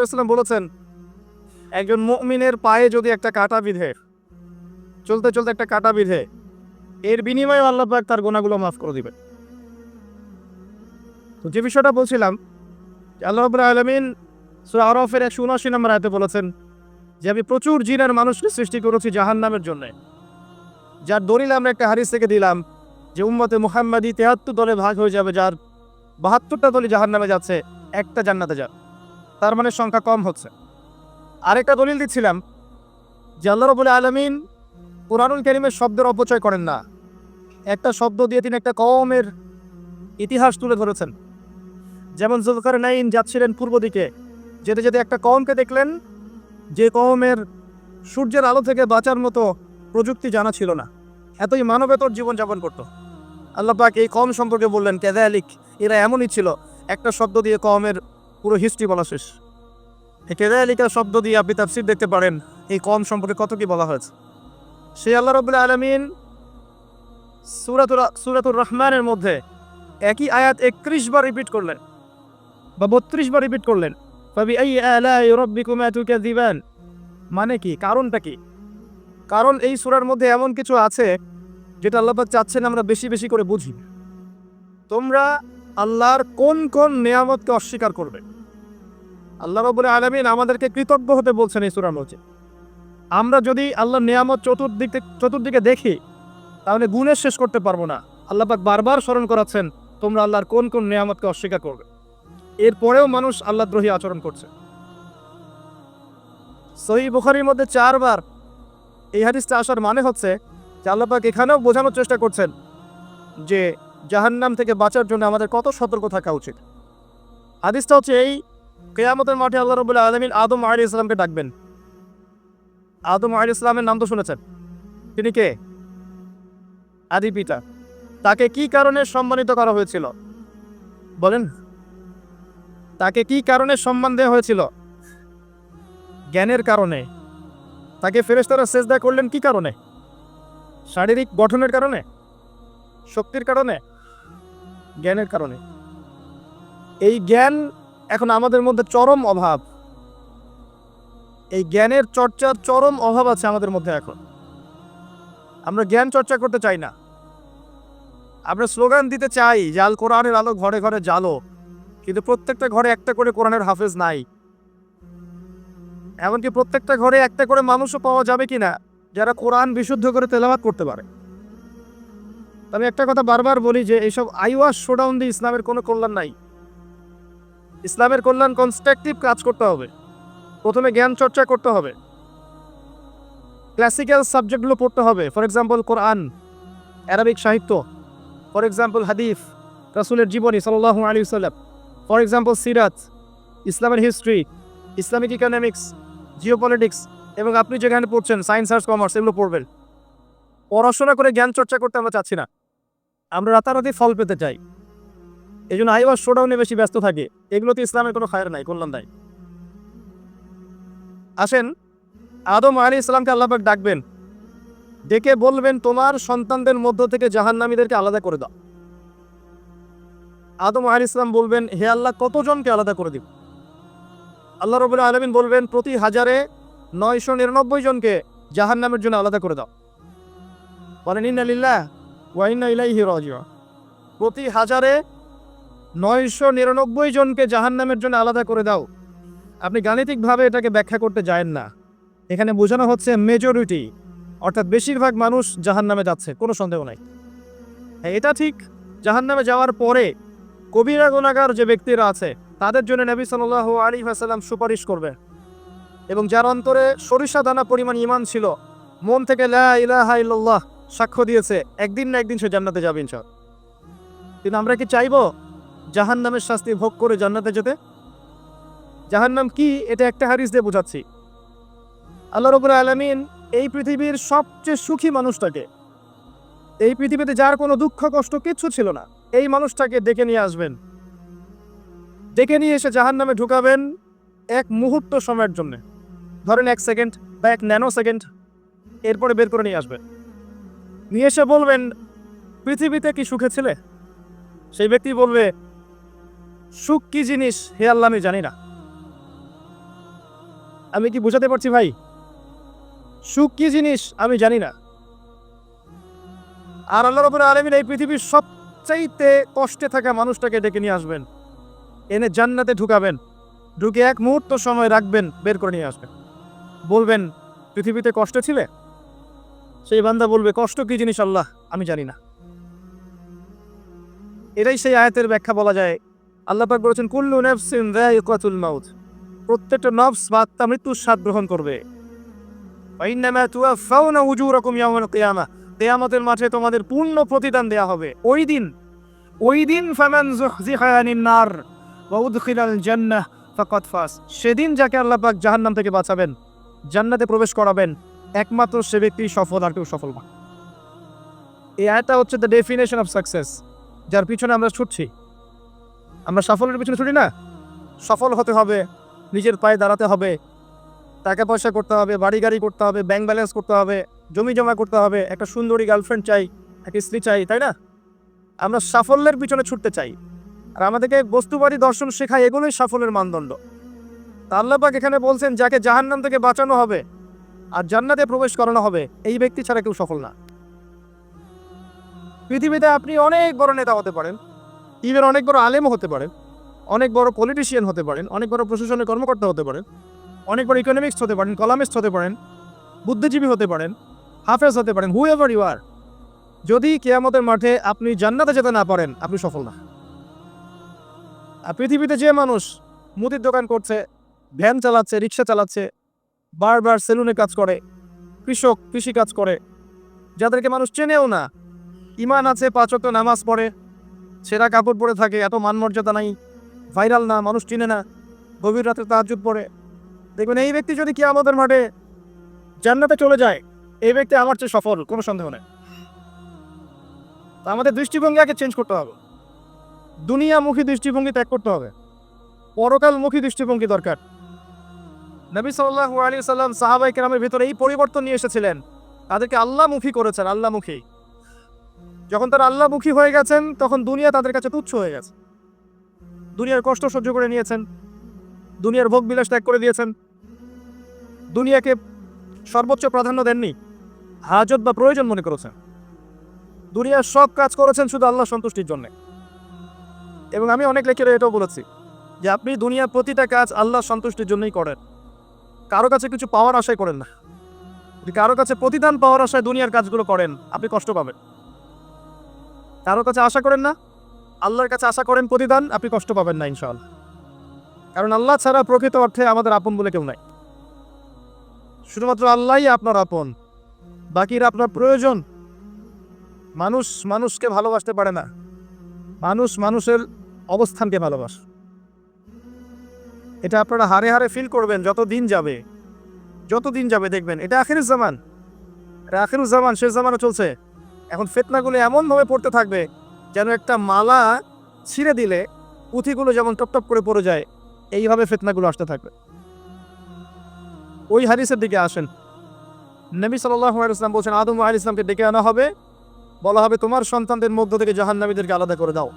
সাল্লাম বলেছেন, একজন মুমিনের পায়ে যদি একটা কাঁটা বিঁধে, চলতে চলতে একটা কাঁটা বিঁধে, এর বিনিময়ে আল্লাহ পাক তার গুনাহগুলো মাফ করে দিবেন। তো যে বিষয়টা বলছিলাম, আল্লাহ রাব্বুল আলামিন সূরা আরাফের 179 নম্বর আয়াতে বলেছেন যে আমি প্রচুর জিন আর মানুষকে সৃষ্টি করেছি জাহান্নামের জন্য। যার দলিল আমরা একটা হাদিস থেকে দিলাম যে উম্মতে মুহাম্মাদি 73 দলে ভাগ হয়ে যাবে, যার 72টা দলই জাহান্নামে যাচ্ছে, একটা জান্নাতে যাবে। তার মানে সংখ্যা কম হচ্ছে। আরেকটা দলিল দিচ্ছিলাম যে আল্লাহ রাব্বুল আলামিন কুরআনুল কারীমের শব্দের অপচয় করেন না। একটা শব্দ দিয়ে তিনি একটা কওমের ইতিহাস তুলে ধরেছেন। যেমন যুলকারনাইন যাচ্ছিলেন পূর্ব দিকে, যেতে যেতে একটা কওমকে দেখলেন যে কওমের সূর্যের আলো থেকে বাঁচার মতো প্রযুক্তি জানা ছিল না, এতই মানবেতর জীবনযাপন করত। আল্লাহ পাক এই কওম সম্পর্কে বললেন কাযালিক, এরা এমনই ছিল। একটা শব্দ দিয়ে কওমের পুরো হিস্ট্রি বলা শেষ। এই কাযালিকা শব্দ দিয়ে আপনি তাফসীর দেখতে পারেন এই কওম সম্পর্কে কত কি বলা হয়েছে। সেই আল্লাহ রাব্বুল আলামিন সূরাতুর রহমানের মধ্যে একই আয়াত 31 বার রিপিট করলেন বা 32 বার রিপিট করলেন। ফাবিআইয়ি আলাই রাব্বিকুমা তুকাযিবান, মানে কি, কারণটা কি? কারণ এই সূরার মধ্যে এমন কিছু আছে যেটা আল্লাহ পাক চাচ্ছেন আমরা বেশি বেশি করে বুঝি। তোমরা আল্লাহর কোন কোন নিয়ামতকে অস্বীকার করবে? আল্লাহ রাব্বুল আলামিন আমাদেরকে কৃতজ্ঞ হতে বলছেন এই সূরার মধ্যে। আমরা যদি আল্লাহর নিয়ামত চতুর্দিকে দেখি তাহলে গুণে শেষ করতে পারবো না। আল্লাহ পাক বারবার স্মরণ করাচ্ছেন তোমরা আল্লাহর কোন কোন নিয়ামতকে অস্বীকার করবে। এরপরেও মানুষ আল্লাহদ্রোহী আচরণ করছে। সহিহ বুখারীর মধ্যে 4 বার এই হাদিসটা আসার মানে হচ্ছে যে আল্লাহ পাক এখানেও বোঝানোর চেষ্টা করছেন যে জাহান্নাম থেকে বাঁচার জন্য আমাদের কত সতর্ক থাকা উচিত। হাদিসটা হচ্ছে এই, কিয়ামতের মাঠে আল্লাহ রাব্বুল আলামিন আদম আলাইহিস সালামকে ডাকবেন। আদম আলাইহিস সালামের নাম তো শুনেছেন, তিনি কে? আদি পিতা। তাকে কি কারণে সম্মানিত করা হয়েছিল বলেন? তাকে কি কারণে সম্মান দেওয়া হয়েছিল? জ্ঞানের কারণে। তাকে ফেরেশতারা সেজদা করলেন কি কারণে? শারীরিক গঠনের কারণে, শক্তির কারণে, জ্ঞানের কারণে। এই জ্ঞান এখন আমাদের মধ্যে চরম অভাব। এই জ্ঞানের চর্চার চরম অভাব আছে আমাদের মধ্যে এখন। আমরা জ্ঞান চর্চা করতে চাই না। আমরা স্লোগান দিতে চাই যে আল কোরআনের আলো ঘরে ঘরে জ্বালো, কিন্তু প্রত্যেকটা ঘরে একটা করে কোরআনের হাফেজ নাই। এমনকি প্রত্যেকটা ঘরে একটা করে মানুষও পাওয়া যাবে কিনা যারা কোরআন বিশুদ্ধ করে তেলাওয়াত করতে পারে। আমি একটা কথা বারবার বলি যে এইসব আইওয়াশ শোডাউন দিয়ে ইসলামের কোনো কল্যাণ নাই। ইসলামের কল্যাণ কনস্ট্রাকটিভ কাজ করতে হবে। প্রথমে জ্ঞান চর্চা করতে হবে, ক্লাসিক্যাল সাবজেক্টগুলো পড়তে হবে। ফর এক্সাম্পল কোরআন, অ্যারাবিক সাহিত্য, ফর এক্সাম্পল হাদিস, রাসূলের জীবনী সাল্লাল্লাহু আলাইহি ওয়াসাল্লাম, ফর এক্সাম্পল সিরাত, ইসলামের হিস্ট্রি, ইসলামিক ইকোনমিক্স, জিওপলিটিক্স, এবং আপনি যেখানে পড়ছেন সায়েন্স, আর্টস, কমার্স, এগুলো পড়বেন। পড়াশোনা করে জ্ঞান চর্চা করতে আমরা চাচ্ছি না, আমরা রাতারাতি ফল পেতে চাই। এই জন্য আইওয়াশ শোডাউনে বেশি ব্যস্ত থাকে। এগুলোতে ইসলামের কোনো খায়ের নাই, কল্যাণ নাই। আসেন, আদম আলাইহিস সালামকে আল্লাহ পাক ডাকবেন, ডেকে বলবেন তোমার সন্তানদের মধ্য থেকে জাহান্নামীদেরকে আলাদা করে দাও। আদম আলাইহিস সালাম বলবেন হে আল্লাহ, কতজনকে আলাদা করে দিব? আল্লাহ রাব্বুল আলামিন বলবেন প্রতি 1000-এ 999 জনকে জাহান্নামের জন্য আলাদা করে দাও। বলেন ইন্না লিল্লাহ ওয়া ইন্না ইলাইহি রাজিউন। প্রতি 1000-এ 999 জনকে জাহান্নামের জন্য আলাদা করে দাও। আপনি গাণিতিকভাবে এটাকে ব্যাখ্যা করতে যায়েন না। এখানে বোঝানো হচ্ছে মেজরিটি, অর্থাৎ বেশিরভাগ মানুষ জাহান্নামে যাচ্ছে, কোনো সন্দেহ নাই। হ্যাঁ, এটা ঠিক, জাহান্নামে যাওয়ার পরে কবিরা গুনাহগার যে ব্যক্তিরা আছে তাদের জন্য নবী সাল্লাল্লাহু আলাইহি ওয়াসাল্লাম সুপারিশ করবে, এবং যার অন্তরে সরিষা দানা পরিমাণ ঈমান ছিল, মন থেকে লা ইলাহা ইল্লাল্লাহ সাক্ষ্য দিয়েছে, একদিন না একদিন সে জান্নাতে যাবে ইনশাআল্লাহ। কিন্তু আমরা কি চাইবো জাহান্নামের শাস্তি ভোগ করে জান্নাতে যেতে? জাহান্নাম কি এটা একটা হাদিস দিয়ে বোঝাচ্ছি। আল্লাহ রাব্বুল আলামিন এই পৃথিবীর সবচেয়ে সুখী মানুষটাকে, এই পৃথিবীতে যার কোনো দুঃখ কষ্ট কিচ্ছু ছিল না, এই মানুষটাকে ডেকে নিয়ে আসবেন। ডেকে নিয়ে এসে জাহান্নামে ঢুকাবেন এক মুহূর্ত সময়ের জন্য, ধরেন 1 সেকেন্ড বা 1 ন্যানো সেকেন্ড, এরপরে বের করে নিয়ে আসবেন। নিয়ে এসে বলবেন পৃথিবীতে কি সুখে ছিলে? সেই ব্যক্তি বলবে সুখ কি জিনিস হে আল্লাহ আমি জানি না। আমি কি বোঝাতে পারছি ভাই? সুখ কি জিনিস আমি জানি না। আর আল্লাহ রাব্বুল আলামিন এই পৃথিবীর সবচাইতে কষ্টে থাকা মানুষটাকে ডেকে নিয়ে আসবেন, এনে জান্নাতে ঢুকাবেন, ঢুকে এক মুহূর্ত সময় রাখবেন, বের করে নিয়ে আসবেন। বলবেন পৃথিবীতে কষ্টে ছিলে? সেই বান্দা বলবে কষ্ট কি জিনিস আল্লাহ আমি জানি না। এটাই সেই আয়াতের ব্যাখ্যা বলা যায়। আল্লাহ পাক বলেছেন কুল্লু নাফসিন যায়িকাতুল মাউত, প্রত্যেকটা নফস বা আত্মা মৃত্যুর স্বাদ গ্রহণ করবে। ওয়া ইন্নামা তুওয়াফাউনা উজুরাকুম ইয়াওমাল কিয়ামাহ, কিয়ামতের মাঠে তোমাদের পূর্ণ প্রতিদান দেয়া হবে। ওই দিন ফামান যুহজিহা আনিন নার ওয়া উদখিলাল জান্নাহ ফাকাদ ফাজ, সেদিন যাকে আল্লাহ পাক জাহান্নাম থেকে বাঁচাবেন, জান্নাতে প্রবেশ করাবেন, একমাত্র সে ব্যক্তি সফল, আর কেউ সফল না। এই আয়াতটা হচ্ছে দ্য ডেফিনেশন অফ সাকসেস, যার পিছনে আমরা ছুটছি। আমরা সাফল্যের পিছনে ছুটি না। সফল হতে হবে, নিজের পায়ে দাঁড়াতে হবে, টাকা পয়সা করতে হবে, বাড়ি গাড়ি করতে হবে, ব্যাংক ব্যালেন্স করতে হবে, জমি জমা করতে হবে, একটা সুন্দরী গার্লফ্রেন্ড চাই, একটা স্ত্রী চাই, তাই না? আমরা সাফল্যের পিছনে ছুটতে চাই, আর আমাদেরকে বস্তুবাদী দর্শন শেখায় এগুলোই সাফল্যের মানদণ্ড। তা আল্লাহ পাক এখানে বলছেন যাকে জাহান্নাম থেকে বাঁচানো হবে আর জান্নাতে প্রবেশ করানো হবে, এই ব্যক্তি ছাড়া কেউ সফল না। পৃথিবীতে আপনি অনেক বড় নেতা হতে পারেন, ইভেন অনেক বড় আলেমও হতে পারেন, অনেক বড় পলিটিশিয়ান হতে পারেন, অনেক বড় প্রশাসনের কর্মকর্তা হতে পারেন, অনেক বড় ইকোনমিক্স হতে পারেন, কলামিস্ট হতে পারেন, বুদ্ধিজীবী হতে পারেন, হাফেজ হতে পারেন, হু এভার ইউ আর, যদি কিয়ামতের মাঠে আপনি জান্নাতে যেতে না পারেন, আপনি সফল না। আর পৃথিবীতে যে মানুষ মুদির দোকান করছে, ভ্যান চালাচ্ছে, রিক্সা চালাচ্ছে, বারবার সেলুনে কাজ করে, কৃষক কৃষি কাজ করে, যাদেরকে মানুষ চেনেও না, ইমান আছে, 5 ওয়াক্ত নামাজ পড়ে, ছেঁড়া কাপড় পরে থাকে, এত মান মর্যাদা নাই, ভাইরাল না, মানুষ চিনে না, গভীর রাতে তাহাজ্জুদ পড়ে, দেখবেন এই ব্যক্তি যদি কিয়ামতের মাঠে জান্নাতে চলে যায়, এই ব্যক্তি আমার চেয়ে সফল, কোনো সন্দেহ নেই। আমাদের দৃষ্টিভঙ্গি আগে চেঞ্জ করতে হবে, দুনিয়ামুখী দৃষ্টিভঙ্গি ত্যাগ করতে হবে, পরকালমুখী দৃষ্টিভঙ্গি দরকার। নবী সাল্লাল্লাহু আলাইহি ওয়াসাল্লাম সাহাবায়ে কেরামের ভিতরে এই পরিবর্তন নিয়ে এসেছিলেন, তাদেরকে আল্লাহমুখী করেছেন, আল্লাহমুখী। যখন তারা আল্লাহমুখী হয়ে গেছেন, তখন দুনিয়া তাদের কাছে তুচ্ছ হয়ে গেছে। দুনিয়ার কষ্ট সহ্য করে নিয়েছেন, দুনিয়ার ভোগ বিলাস ত্যাগ করে দিয়েছেন, দুনিয়াকে সর্বোচ্চ প্রাধান্য দেননি, হাজত বা প্রয়োজন মনে করেছেন। দুনিয়ার সব কাজ করেছেন শুধু আল্লাহ সন্তুষ্টির জন্য। এবং আমি অনেক লেকচারে এটাও বলেছি যে আপনি দুনিয়ার প্রতিটা কাজ আল্লাহ সন্তুষ্টির জন্যই করেন, কারো কাছে কিছু পাওয়ার আশায় করেন না। যদি কারো কাছে প্রতিদান পাওয়ার আশায় দুনিয়ার কাজগুলো করেন, আপনি কষ্ট পাবেন। কারো কাছে আশা করেন না, আল্লাহর কাছে আশা করেন প্রতিদান, আপনি কষ্ট পাবেন না ইনশাআল্লাহ। কারণ আল্লাহ ছাড়া প্রকৃত অর্থে আমাদের আপন বলে কেউ নাই। শুধুমাত্র আল্লাহই আপনার আপন, বাকিরা আপনার প্রয়োজন। মানুষ মানুষকে ভালোবাসতে পারে না, মানুষ মানুষের অবস্থানকে ভালোবাসে। এটা আপনারা হারে হারে ফিল করবেন যত দিন যাবে দেখবেন এটা আখিরুজ জামান, শেষ জামানও চলছে। এখন ফিতনাগুলো এমনভাবে পড়তে থাকবে যেন একটা মালা ছিঁড়ে দিলে পুঁথিগুলো যেমন টপ করে পড়ে যায়, এইভাবে ফিতনাগুলো আসতে থাকবে। ওই হাদিসের দিকে আসেন। নবী সাল্লাল্লাহু আলাইহি ওয়াসাল্লাম বলছেন আদম আলাইহিস সালামকে ডেকে আনা হবে, বলা হবে তোমার সন্তানদের মধ্য থেকে জাহান্নামীদেরকে আলাদা করে দাও।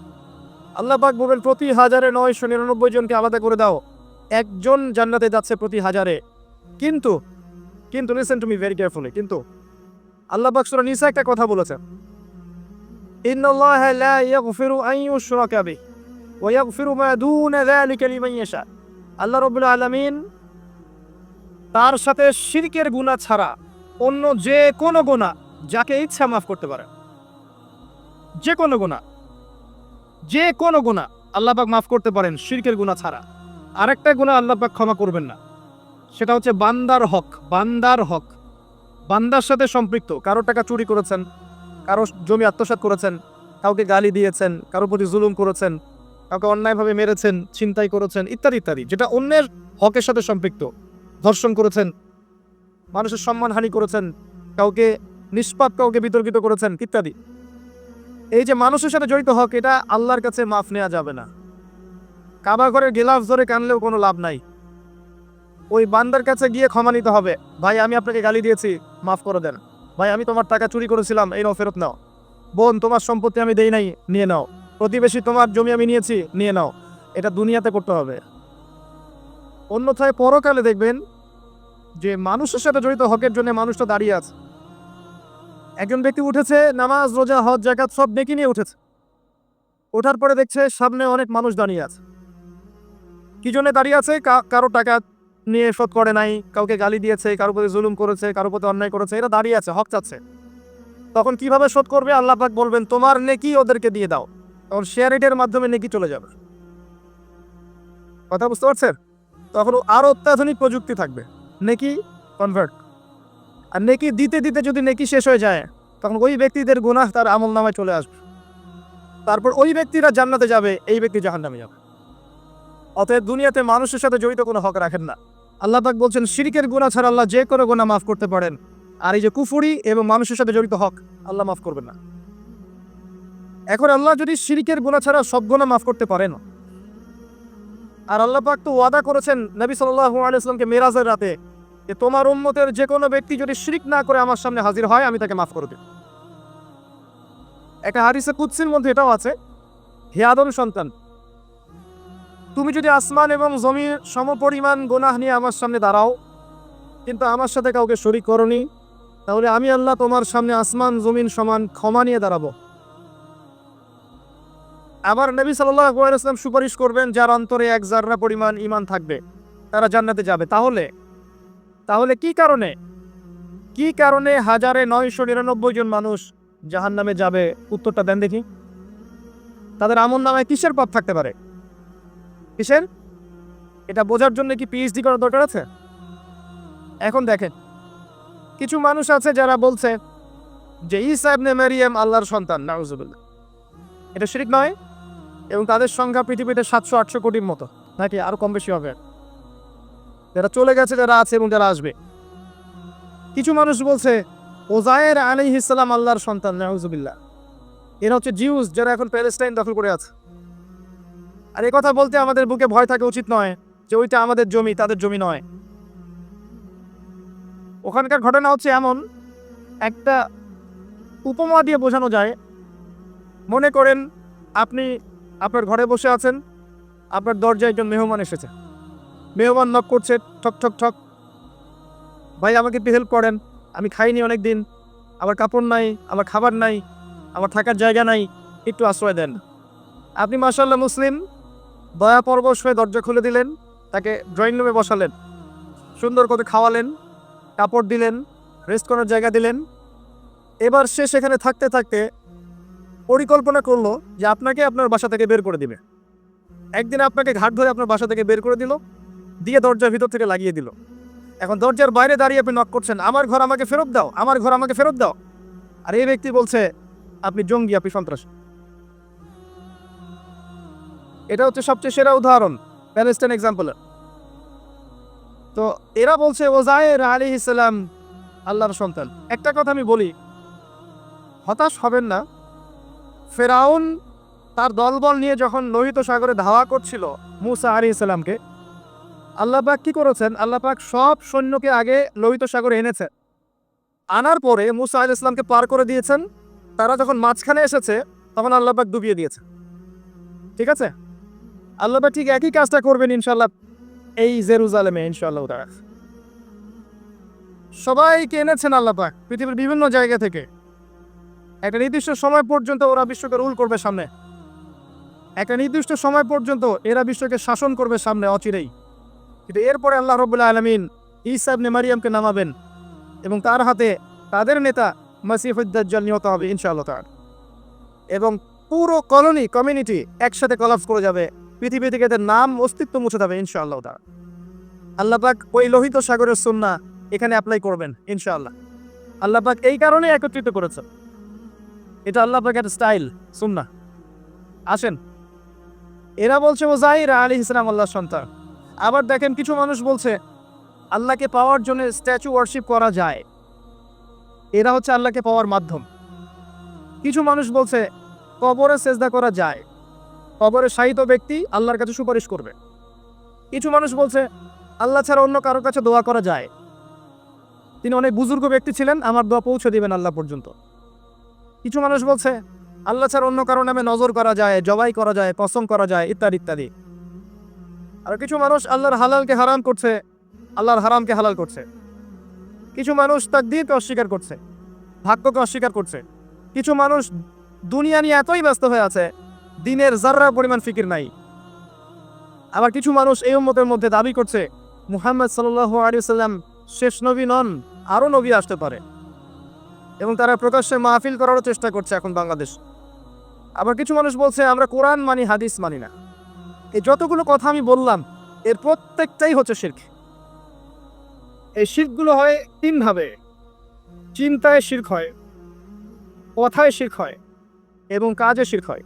আল্লাহ পাক বলবেন প্রতি 1099 জনকে আলাদা করে দাও, একজন জান্নাতে যাচ্ছে প্রতি 1000-এ। কিন্তু listen to me very carefully, কিন্তু আল্লাহ পাক সূরা নিসা একটা কথা বলেছেন, ইন্নাল্লাহা লা ইয়াগফিরু আন ইউশরাকা বিহি ওয়া ইয়াগফিরু মা দুনা যালিকা লিমান ইয়াশা। আল্লাহ রাব্বুল আলামিন তার সাথে শিরকের গুনাহ ছাড়া অন্য যে কোনো গুনাহ যাকে ইচ্ছা মাফ করতে পারে। যে কোনো গুনাহ আল্লাহ পাক মাফ করতে পারেন শিরকের গুনাহ ছাড়া। আরেকটা গুনাহ আল্লাহ পাক ক্ষমা করবেন না, সেটা হচ্ছে বান্দার হক। বান্দার সাথে সম্পৃক্ত, কারো টাকা চুরি করেছেন, কারো জমি আত্মসাৎ করেছেন, কাউকে গালি দিয়েছেন, কারো প্রতি জুলুম করেছেন, কাউকে অন্যায়ভাবে মেরেছেন, ছিনতাই করেছেন, ইত্যাদি, যেটা অন্যের হকের সাথে সম্পৃক্ত। ধর্ষণ করেছেন, মানুষের সম্মানহানি করেছেন, কাউকে নিষ্পাপ কাউকে বিতর্কিত করেছেন, ইত্যাদি। এই যে মানুষের সাথে জড়িত হক, এটা আল্লাহর কাছে মাফ নেওয়া যাবে না। কাবা ঘরের গিলাফ ধরে কানলেও কোনো লাভ নাই। ওই বান্দার কাছে গিয়ে ক্ষমা নিতে হবে, ভাই আমি আপনাকে গালি দিয়েছি, মাফ করে দেন। ভাই আমি তোমার টাকা চুরি করেছিলাম, এই নাও ফেরত নাও। বোন তোমার সম্পত্তি আমি দেই নাই, নিয়ে নাও। প্রতিবেশী তোমার জমি আমি নিয়েছি, নিয়ে নাও। এটা দুনিয়াতে করতে হবে। অন্যথায় পরকালে দেখবেন যে মানুষের সাথে জড়িত হকের জন্য মানুষটা দাঁড়িয়ে আছে। একজন ব্যক্তি উঠেছে, নামাজ রোজা হজ যাকাত সব নেকি নিয়ে উঠেছে। ওঠার পরে দেখছে সামনে অনেক মানুষ দাঁড়িয়ে আছে। কি জন্য দাঁড়িয়ে আছে? কারো টাকা নিয়ে শোধ করে নাই, কাউকে গালি দিয়েছে, কারো প্রতি জুলুম করেছে, কারো প্রতি অন্যায় করেছে, এরা দাঁড়িয়ে আছে, হক চাচ্ছে। তখন কিভাবে শোধ করবে? আল্লাহ পাক বলবেন তোমার নেকি ওদেরকে দিয়ে দাও, তখন শেয়ার রেটের মাধ্যমে নেকি চলে যাবে। কথা বুঝতে পারছেন? তখন আরো অত্যাধুনিক প্রযুক্তি থাকবে, নেকি কনভার্ট। আর নেকি দিতে দিতে যদি নেকি শেষ হয়ে যায়, তখন ওই ব্যক্তিদের গুনাহ তার আমল নামায় চলে আসবে। তারপর ওই ব্যক্তিরা জান্নাতে যাবে, এই ব্যক্তি জাহান্নামে যাবে। অতএব দুনিয়াতে মানুষের সাথে জড়িত কোনো হক রাখেন না। আল্লাহ পাক বলছেন শিরকের গুনাহ ছাড়া আল্লাহ যে কোনো গুনাহ মাফ করতে পারেন, আর এই যে কুফরি এবং মানুষের সাথে জড়িত হক আল্লাহ মাফ করবেন না। এখন আল্লাহ যদি শিরকের গুনাহ ছাড়া সব গুনাহ মাফ করতে পারেন, আর আল্লাহ পাক তো ওয়াদা করেছেন নবী সাল্লাল্লাহু আলাইহি ওয়াসাল্লামকে মেরাজের রাতে যে তোমার উম্মতের যে কোনো ব্যক্তি যদি শিরক না করে আমার সামনে হাজির হয় আমি তাকে মাফ করে দেব। একটা হাদিসে কুদসির মধ্যে এটাও আছে, হে আদম সন্তান, তুমি যদি আসমান এবং জমির সমপরিমাণ গুনাহ নিয়ে আমার সামনে দাঁড়াও কিন্তু আমার সাথে কাউকে শরীক করনি, তাহলে আমি আল্লাহ তোমার সামনে আসমান জমিন সমান ক্ষমা নিয়ে দাঁড়াবো। আবার নবী সাল্লাল্লাহু আলাইহি ওয়াসাল্লাম সুপারিশ করবেন যার অন্তরে এক জাররা পরিমাণ ঈমান থাকবে তারা জান্নাতে যাবে। তাহলে কি কারণে 1999 জন মানুষ জাহান্নামে যাবে? উত্তরটা দেন দেখি। তাদের আমল নামায় কিসের পাপ থাকতে পারে? কিসের? এটা বোঝার জন্য কি পিএইচডি করার দরকার আছে? এখন দেখেন, কিছু মানুষ আছে যারা বলছে যে ঈসা ইবনে মারইয়াম আল্লাহর সন্তান, নাউজুবিল্লাহ। এটা শিরক নয়? এবং তাদের সংখ্যা পৃথিবীতে 700-800 কোটির মতো, নাকি আরো কম বেশি হবে? যারা চলে গেছে, যারা আছে এবং যারা আসবে। কিছু মানুষ বলছে ওজায়ের আলাইহিস সালাম আল্লাহর সন্তান, নাউজুবিল্লাহ। এরা হচ্ছে জিউস যারা এখন প্যালেস্টাইন দখল করে আছে। আর এই কথা বলতে আমাদের বুকে ভয় থাকা উচিত নয় যে ওইটা আমাদের জমি, তাদের জমি নয়। ওখানকার ঘটনা হচ্ছে এমন, একটা উপমা দিয়ে বোঝানো যায়। মনে করেন আপনি আপনার ঘরে বসে আছেন, আপনার দরজায় একজন মেহমান এসেছে। মেহমান নক করছে, ঠক ঠক ঠক। ভাই আমাকে একটু হেল্প করেন, আমি খাইনি অনেক দিন, আমার কাপড় নাই, আমার খাবার নাই, আমার থাকার জায়গা নাই, একটু আশ্রয় দেন। আপনি মাশাআল্লাহ মুসলিম, দয়া পরবশ হয়ে দরজা খুলে দিলেন, তাকে ড্রয়িং রুমে বসালেন, সুন্দর করে খাওয়ালেন, কাপড় দিলেন, রেস্ট করার জায়গা দিলেন। এবার সে সেখানে থাকতে থাকতে পরিকল্পনা করলো যে আপনাকে আপনার বাসা থেকে বের করে দিবে। একদিন আপনাকে ঘাট ধরে আপনার বাসা থেকে বের করে দিল, দিয়ে দরজার ভিতর থেকে লাগিয়ে দিল। এখন দরজার বাইরে দাঁড়িয়ে আপনি নক করছেন, আমার ঘর আমাকে ফেরত দাও, আমার ঘর আমাকে ফেরত দাও। আর এই ব্যক্তি বলছে আপনি জঙ্গি, আপনি সন্ত্রাসী। এটা হচ্ছে সবচেয়ে সেরা উদাহরণ, প্যালেস্টাইন এক্সাম্পল। তো এরা বলছে ওজায়ের আলাইহিস সালাম আল্লাহর সন্তান। একটা কথা আমি বলি, হতাশ হবেন না। ফেরাউন তার দলবল নিয়ে যখন লোহিত সাগরে ধাওয়া করছিল মুসা আলাইহিস সালামকে, আল্লাহ পাক কি করেছেন? আল্লাহ পাক সব সৈন্যকে আগে লোহিত সাগরে এনেছেন, আনার পরে মুসা আলাইহিস সালামকে পার করে দিয়েছেন। তারা যখন মাঝখানে এসেছে তখন আল্লাহ পাক ডুবিয়ে দিয়েছে। ঠিক আছে? আল্লাহ পাক ঠিক একই কাজটা করবেন ইনশাআল্লাহ এই জেরুজালেমে, ইনশাআল্লাহ তাআলা। সবাইকে এনেছেন আল্লাহ পাক পৃথিবীর বিভিন্ন জায়গা থেকে। একটা নির্দিষ্ট সময় পর্যন্ত ওরা বিশ্বকে রুল করবে সামনে, একটা নির্দিষ্ট সময় পর্যন্ত এরা বিশ্বকে শাসন করবে সামনে অচিরেই। কিন্তু এরপরে আল্লাহ রাব্বুল আলামিন ঈসা ইবনে মারইয়ামকে নামাবেন এবং তার হাতে তাদের নেতা মাসিহুদ দাজ্জাল নিহত হবে ইনশাআল্লাহ তাআলা। এবং পুরো কমিউনিটি একসাথে কলাপস করে যাবে, পৃথিবী থেকে এদের নাম অস্তিত্ব মুছে যাবে ইনশাআল্লাহ তাআলা। আল্লাহ পাক ওই লোহিত সাগরের সুন্নাহ এখানে অ্যাপ্লাই করবেন ইনশাআল্লাহ। আল্লাহ পাক এই কারণে একত্রিত করেছেন, এটা আল্লাহ পাকের স্টাইল, সুন্নাহ। আসেন, এরা বলছে ওজাইর আলাইহিস সালাম আল্লাহর সন্তান। আবার দেখেন কিছু মানুষ বলছে আল্লাহকে পাওয়ার জন্য স্ট্যাচু ওয়ার্শিপ করা যায়, এরা হচ্ছে আল্লাহকে পাওয়ার মাধ্যম। কিছু মানুষ বলছে কবরে সেজদা করা যায়, কবরে শায়িত ব্যক্তি আল্লাহর কাছে সুপারিশ করবে। কিছু মানুষ বলছে আল্লাহ ছাড়া অন্য কারোর কাছে দোয়া করা যায়, তিনি অনেক বুজুর্গ ব্যক্তি ছিলেন, আমার দোয়া পৌঁছে দিবেন আল্লাহ পর্যন্ত। কিছু মানুষ বলছে আল্লাহ ছাড়া অন্য কারো নামে নজর করা যায়, জবাই করা যায়, কসম করা যায়, ইত্যাদি ইত্যাদি। আর কিছু মানুষ আল্লাহর হালালকে হারাম করছে, আল্লাহর হারামকে হালাল করছে। কিছু মানুষ তাকদীরকে অস্বীকার করছে, ভাগ্যকে অস্বীকার করছে। কিছু মানুষ দুনিয়া নিয়ে এতই ব্যস্ত হয়ে আছে, দিনের যাররা পরিমাণ ফিকির নাই। আবার কিছু মানুষ এই উম্মতের মধ্যে দাবি করছে মুহাম্মদ সাল্লাল্লাহু আলাইহি ওয়াসাল্লাম শেষ নবী নন, আরও নবী আসতে পারে, এবং তারা প্রকাশ্যে মাহফিল করারও চেষ্টা করছে এখন বাংলাদেশ। আবার কিছু মানুষ বলছে আমরা কোরআন মানি, হাদিস মানি না। এই যতগুলো কথা আমি বললাম এর প্রত্যেকটাই হচ্ছে শিরক। এই শিরকগুলো হয় তিনভাবে: চিন্তায় শিরক হয়, কথায় শিরক হয়, এবং কাজে শিরক হয়।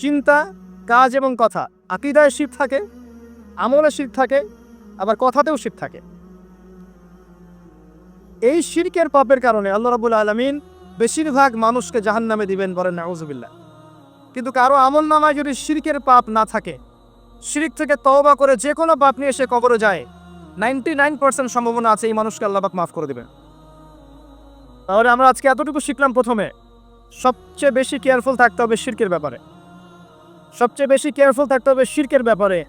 চিন্তা, কাজ এবং কথা, আকীদায় শিরক থাকে, আমলে শিরক থাকে, আবার কথাতেও শিরক থাকে। এই শিরকের পাপের কারণে আল্লাহ রাব্বুল আলামিন বেশিরভাগ মানুষকে জাহান্নামে দিবেন, বলেন নাউযুবিল্লাহ। কিন্তু কারো আমল নামায় যদি শিরকের পাপ না থাকে, শিরক থেকে তওবা করে যে কোনো পাপ নিয়ে সে কবরে যায়, 99% সম্ভাবনা আছে এই মানুষকে আল্লাহ পাক মাফ করে দিবেন। তাহলে আমরা আজকে এতটুকু শিখলাম, প্রথমে সবচেয়ে বেশি কেয়ারফুল থাকতে হবে শিরকের ব্যাপারে, সবচেয়ে বেশি কেয়ারফুল থাকতে হবে শিরকের ব্যাপারে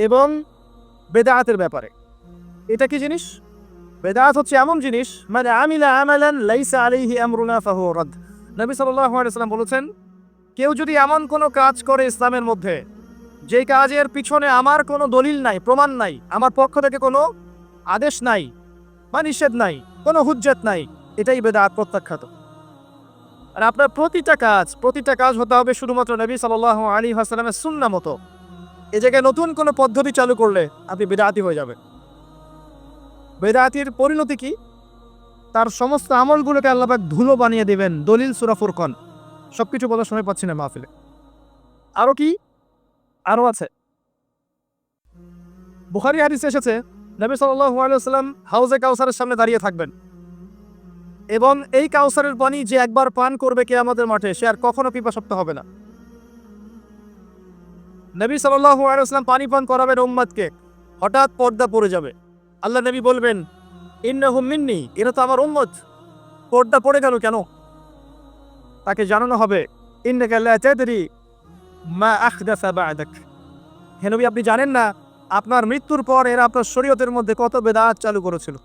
এবং বেদাতের ব্যাপারে। এটা কি জিনিস? বেদাত হচ্ছে এমন জিনিস, মানে আমিলা আমালান লাইসা আলাইহি আমরুনা ফাহুয়া রাদ। নবী সাল্লাল্লাহু আলাইহি ওয়াসাল্লাম বলেছেন, কেউ যদি এমন কোনো কাজ করে ইসলামের মধ্যে যেই কাজের পিছনে আমার কোনো দলিল নাই, প্রমাণ নাই, আমার পক্ষ থেকে কোনো আদেশ নাই বা নিষেধ নাই, কোনো হুজ্জত নাই, এটাই বেদাত, প্রত্যাখ্যাত। আর আপনার প্রতিটা কাজ হতে হবে শুধুমাত্র নবী সাল্লাল্লাহু আলাইহি ওয়াসাল্লামের সুন্নাহ মতো। এই জায়গায় নতুন কোনো পদ্ধতি চালু করলে আপনি বেদাতি হয়ে যাবেন। বেদাতির পরিণতি কি? তার সমস্ত আমলগুলোকে আল্লাহ পাক ধুলো বানিয়ে দিবেন। দলিল সূরা ফুরকান। সবকিছু বলার সময় পাচ্ছি না মাহফিলে। আরো কি? আরো আছে। বুখারী হাদিসে এসেছে, নবী সাল্লাল্লাহু আলাইহি ওয়াসাল্লাম হাউজে কাউসারের সামনে দাঁড়িয়ে থাকবেন এবং এই কাউসারের পানি যে একবার পান করবে কিয়ামতের মাঠে, সে আর কখনো পিপাসার্ত হবে না। নবী সাল্লাল্লাহু আলাইহি ওয়াসাল্লাম পানি পান করাবেন উম্মতকে, হঠাৎ পর্দা পড়ে যাবে। আল্লাহ নবী বলবেন, ইন্নাহুম মিন্নি, এরা তো আমার উম্মত, পর্দা পড়ে গেল কেন? তাকে জানানো হবে, ইন্নাকা লা তাদরি মা আহদাসা বা'দাক, হে নবী আপনি জানেন না আপনার মৃত্যুর পর এরা আপনার শরীয়তের মধ্যে কত বেদাত চালু করেছিল।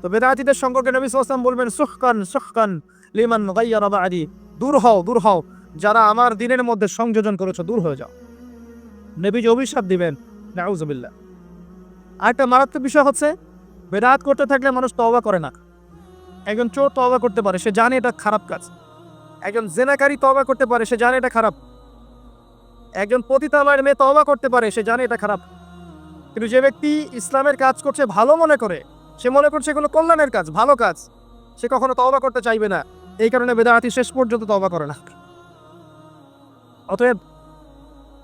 তো বেদাতীদের সম্পর্কে নবী সাল্লাল্লাহু আলাইহি ওয়াসাল্লাম বলবেন, সুহকান সুহকান লিমান গায়্যারা বা'দি, দূর হও যারা আমার দ্বীনের মধ্যে সংযোজন করেছে, দূর হয়ে যাও। নবী অভিশাপ দিবেন, নাউযুবিল্লাহ। আরেকটা মারাত্মক বিষয় হচ্ছে, বেদাত করতে থাকলে মানুষ তওবা করে না। একজন চোর তওবা করতে পারে, সে জানে এটা খারাপ কাজ। একজন জেনাকারী তওবা করতে পারে, সে জানে এটা খারাপ। একজন পতিতালয়ের মেয়ে তওবা করতে পারে, সে জানে এটা খারাপ। কিন্তু যে ব্যক্তি ইসলামের কাজ করছে ভালো মনে করে, সে মনে করছে এগুলো কল্যাণের কাজ, ভালো কাজ, সে কখনো তওবা করতে চাইবে না। এই কারণে বেদাতি শেষ পর্যন্ত তওবা করে না। অতএব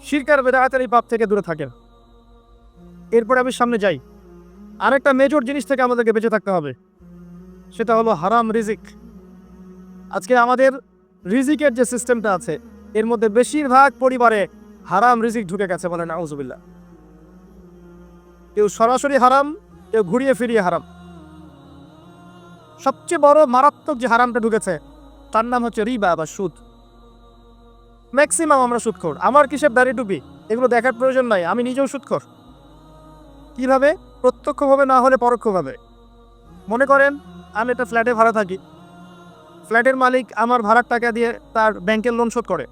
শিরক আর বেদাতের এই পাপ থেকে দূরে থাকেন। এরপরে আমি সামনে যাই। আরেকটা মেজর জিনিস থেকে আমাদেরকে বেঁচে থাকতে হবে, সেটা হলো হারাম রিজিক। আজকে আমাদের রিজিকের যে সিস্টেমটা আছে, এর মধ্যে বেশিরভাগ পরিবারে হারাম রিজিক ঢুকে গেছে, বলে নাউযুবিল্লাহ। কেউ সরাসরি হারাম, কেউ ঘুরিয়ে ফিরিয়ে হারাম। সবচেয়ে বড় মারাত্মক যে হারামটা ঢুকেছে তার নাম হচ্ছে রিবা বা সুদ। ম্যাক্সিমাম আমরা সুদখোর। আমার কিসের দাড়ি টুপি এগুলো দেখার প্রয়োজন নাই, আমি নিজেও সুদখোর। কিভাবে? প্রত্যক্ষভাবে না হলে পরোক্ষভাবে। মনে করেন আমি একটা ফ্ল্যাটে ভাড়া থাকি, ফ্ল্যাটের মালিক আমার ভাড়ার টাকা দিয়ে তার ব্যাংকের লোন শোধ করে,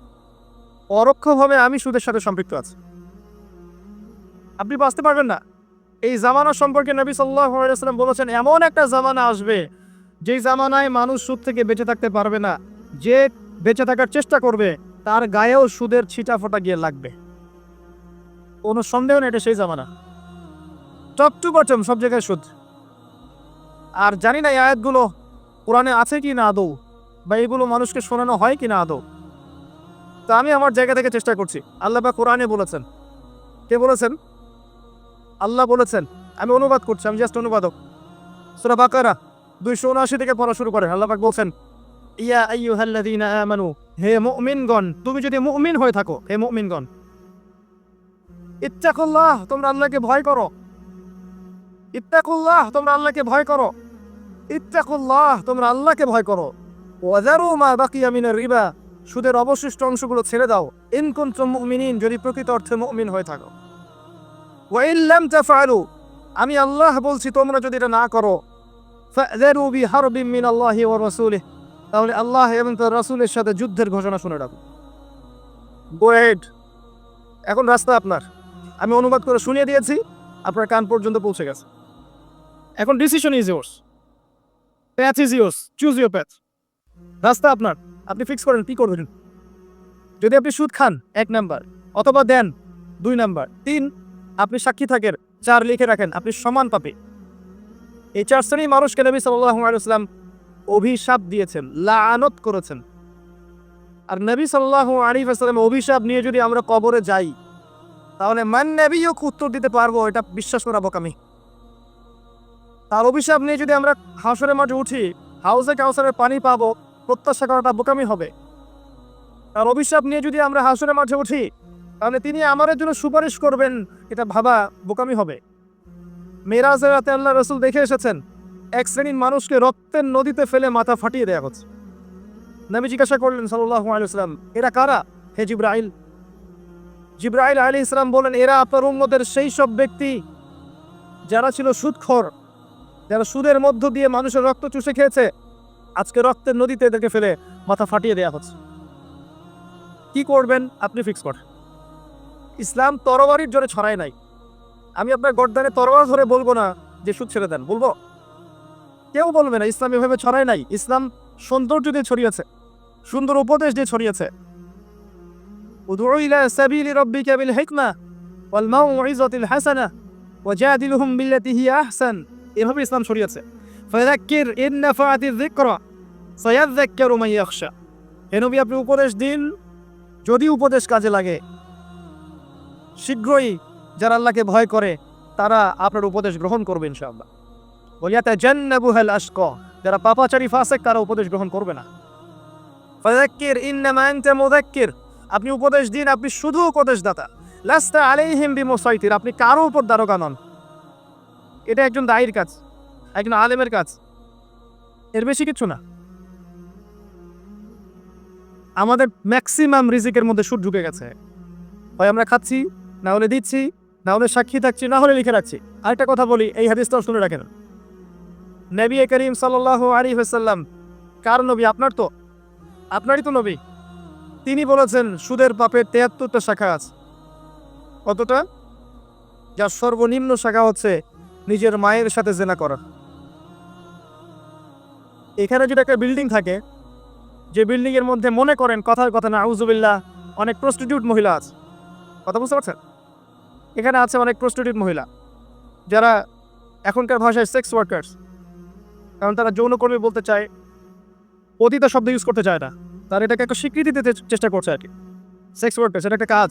পরোক্ষভাবে আমি সুদের সাথে সম্পৃক্ত আছি। আপনি বাঁচতে পারবেন না। এই জামানা সম্পর্কে নবী সাল্লাল্লাহু আলাইহি ওয়াসাল্লাম বলেছেন, এমন একটা জামানা আসবে যেই জামানায় মানুষ সুদ থেকে বেঁচে থাকতে পারবে না। যে বেঁচে থাকার চেষ্টা করবে তার গায়েও সুদের ছিটা ফোটা গিয়ে লাগবে, কোনো সন্দেহ নেই, এটা সেই জামানা। টপ টু বটম সব জায়গায় সুদ। আর জানি না এই আয়াতগুলো কোরআনে আছে কি না আদৌ, বা এগুলো মানুষকে শোনানো হয় কি না আদৌ। তা আমি আমার জায়গা থেকে চেষ্টা করছি। আল্লাহ পাক কোরআনে বলেছেন। কে বলেছেন? আল্লাহ বলেছেন। আমি অনুবাদ করছি, আমি জাস্ট অনুবাদক। সূরা বাকারা 279 থেকে পড়া শুরু করেন। আল্লাহ পাক বলছেন, ইয়া আইয়ুহাল্লাযীনা আমানু, হে মুমিনগণ, তুমি যদি মুমিন হয়ে থাকো, হে মুমিনগণ, ইত্তাকুল্লাহ, তোমরা আল্লাহকে ভয় করো। ইত্তাকুল্লাহ, তোমরা আল্লাহকে ভয় করো। ইত্তাকুল্লাহ, তোমরা আল্লাহকে ভয় করো। ওয়াযারু মা বাকিয়া মিনার রিবা, সুদের অবশিষ্ট অংশগুলো ছেড়ে দাও। ইন কুনতুম মুমিনিন, যদি প্রকৃত অর্থে মুমিন হয়ে থাকো। ওয়া ইন লাম তাফআলু, আমি আল্লাহ বলছি তোমরা যদি এটা না করো, ফাযরু বিহারবিন মিনাল্লাহি ওয়া রাসূলিহি, তাহলে আল্লাহ এবং তার রাসূলের সাথে যুদ্ধের ঘোষণা শুনে রাখো। গো হেড, এখন রাস্তা আপনার। আমি অনুবাদ করে শুনিয়ে দিয়েছি, আপনার কান পর্যন্ত পৌঁছে গেছে। এখন decision is yours, path is yours, choose your path. রাস্তা আপনার, আপনি ফিক্স করেন কি করবেন। যদি আপনি সুদ খান 1 নাম্বার, অথবা দেন 2 নাম্বার, 3 আপনি সাক্ষী থাকেন, 4 লিখে রাখেন, আপনি সমান পাবে। এই 4 শ্রেণীর মানুষকে নবী সাল্লাল্লাহু আলাইহি ওয়াসাল্লাম অভিশাপ দিয়েছেন, লাআনত করেছেন। আর নবী সাল্লাল্লাহু আলাইহি ওয়াসাল্লাম অভিশাপ নিয়ে যদি আমরা কবরে যাই, তাহলে মান নবিয়্যুক উত্তর দিতে পারবো, এটা বিশ্বাস করা বোকামি। তার অভিশাপ নিয়ে যদি আমরা হাসরের মাঠে উঠি, হাউজে কাউসারের পানি পাবো, প্রত্যাশা করাটা বোকামি হবে। তার অভিশাপ নিয়ে যদি আমরা হাসরের মাঠে উঠি, তাহলে তিনি আমাদের জন্য সুপারিশ করবেন, এটা ভাবা বোকামি হবে। মেরাজের রাতে আল্লাহ রাসূল দেখে এসেছেন, এক শ্রেণীর মানুষকে রক্তের নদীতে ফেলে মাথা ফাটিয়ে দেয়া হচ্ছে। নবী জিজ্ঞাসা করলেন সাল্লাল্লাহু আলাইহি ওয়াসাল্লাম, এরা কারা হে জিবরাইল? জিবরাইল আলাইহিস সালাম বলেন, এরা আপনার উম্মতের সেই সব ব্যক্তি যারা ছিল সুদখোর, যারা সুদের মধ্য দিয়ে মানুষের রক্ত চুষে খেয়েছে। আজকে রক্তের নদীতে এদেরকে ফেলে মাথা ফাটিয়ে দেয়া হচ্ছে। কি করবেন আপনি ফিক্স করেন। ইসলাম তরবারির জোরে ছড়ায় নাই। আমি আপনার গর্দানে তরবার ধরে বলবো না যে সুদ ছেড়ে দেন, বলবো? কেউ বলবে না। ইসলাম এভাবে ছড়ায় নাই। ইসলাম সৌন্দর্য দিয়ে ছড়িয়েছে, সুন্দর উপদেশ দিয়ে ছড়িয়েছে। উদউ ইলা সাবিলি রাব্বিকা বিল হিকমা ওয়াল মাউইযাতিল হাসানাহ ওয়াজাদিলহুম বিল্লাতি হিয়া আহসান, এভাবে ইসলাম ছড়িয়েছে। ফাযাক্কির ইন নাফাআতিয যিকরা সায়াযাক্কারু মান ইয়াখশা। হে নবী, আপনি উপদেশ দিন, যদি উপদেশ কাজে লাগে। শীঘ্রই যারা আল্লাহকে ভয় করে তারা আপনার উপদেশ গ্রহণ করবে ইনশাআল্লাহ। ওয়া ইয়াতাজান্নাবুহাল আশকা, যারা পাপাচারী ফাসিক তারা উপদেশ গ্রহণ করবে না। ফাযাক্কির ইন্নামা আনতা মুযাক্কির, আপনি উপদেশ দিন, আপনি শুধু উপদেশদাতা। লাস্তা আলাইহিম বিমুসাইতির, আপনি কারো উপর দারোগা নন। এটা একজন দায়ীর কাজ, একজন আলেমের কাজ, এর বেশি কিছু না। আমাদের ম্যাক্সিমাম রিজিকের মধ্যে সুদ ঢুকে গেছে। হয় আমরা খাচ্ছি, না হলে দিচ্ছি, না হলে সাক্ষী থাকছি, না হলে লিখে রাখছি। আরেকটা কথা বলি, এই হাদিসটাও শুনে রাখেন। নবী করিম সাল্লাল্লাহু আলাইহি ওয়াসাল্লাম কার নবী? আপনার তো, আপনারই তো নবী। তিনি বলেছেন সুদের পাপের 73টা শাখা আছে। কতটা? যার সর্বনিম্ন শাখা হচ্ছে নিজের মায়ের সাথে জেনা করা। এখানে যদি একটা বিল্ডিং থাকে, যে বিল্ডিং এর মধ্যে মনে করেন কথার কথা না আউযুবিল্লাহ অনেক প্রস্টিটিউট মহিলা আছে, কথা বুঝতে পারছেন? এখানে আছে অনেক প্রস্টিটিউট মহিলা, যারা এখনকার ভাষায় সেক্স ওয়ার্কার্স, কারণ তারা যৌনকর্মী বলতে চায়, পতিতা শব্দ ইউজ করতে চায় না। তারা এটাকে একটা স্বীকৃতি দিতে চেষ্টা করছে আর কি। সেক্স ওয়ার্কার্স, এটা একটা কাজ।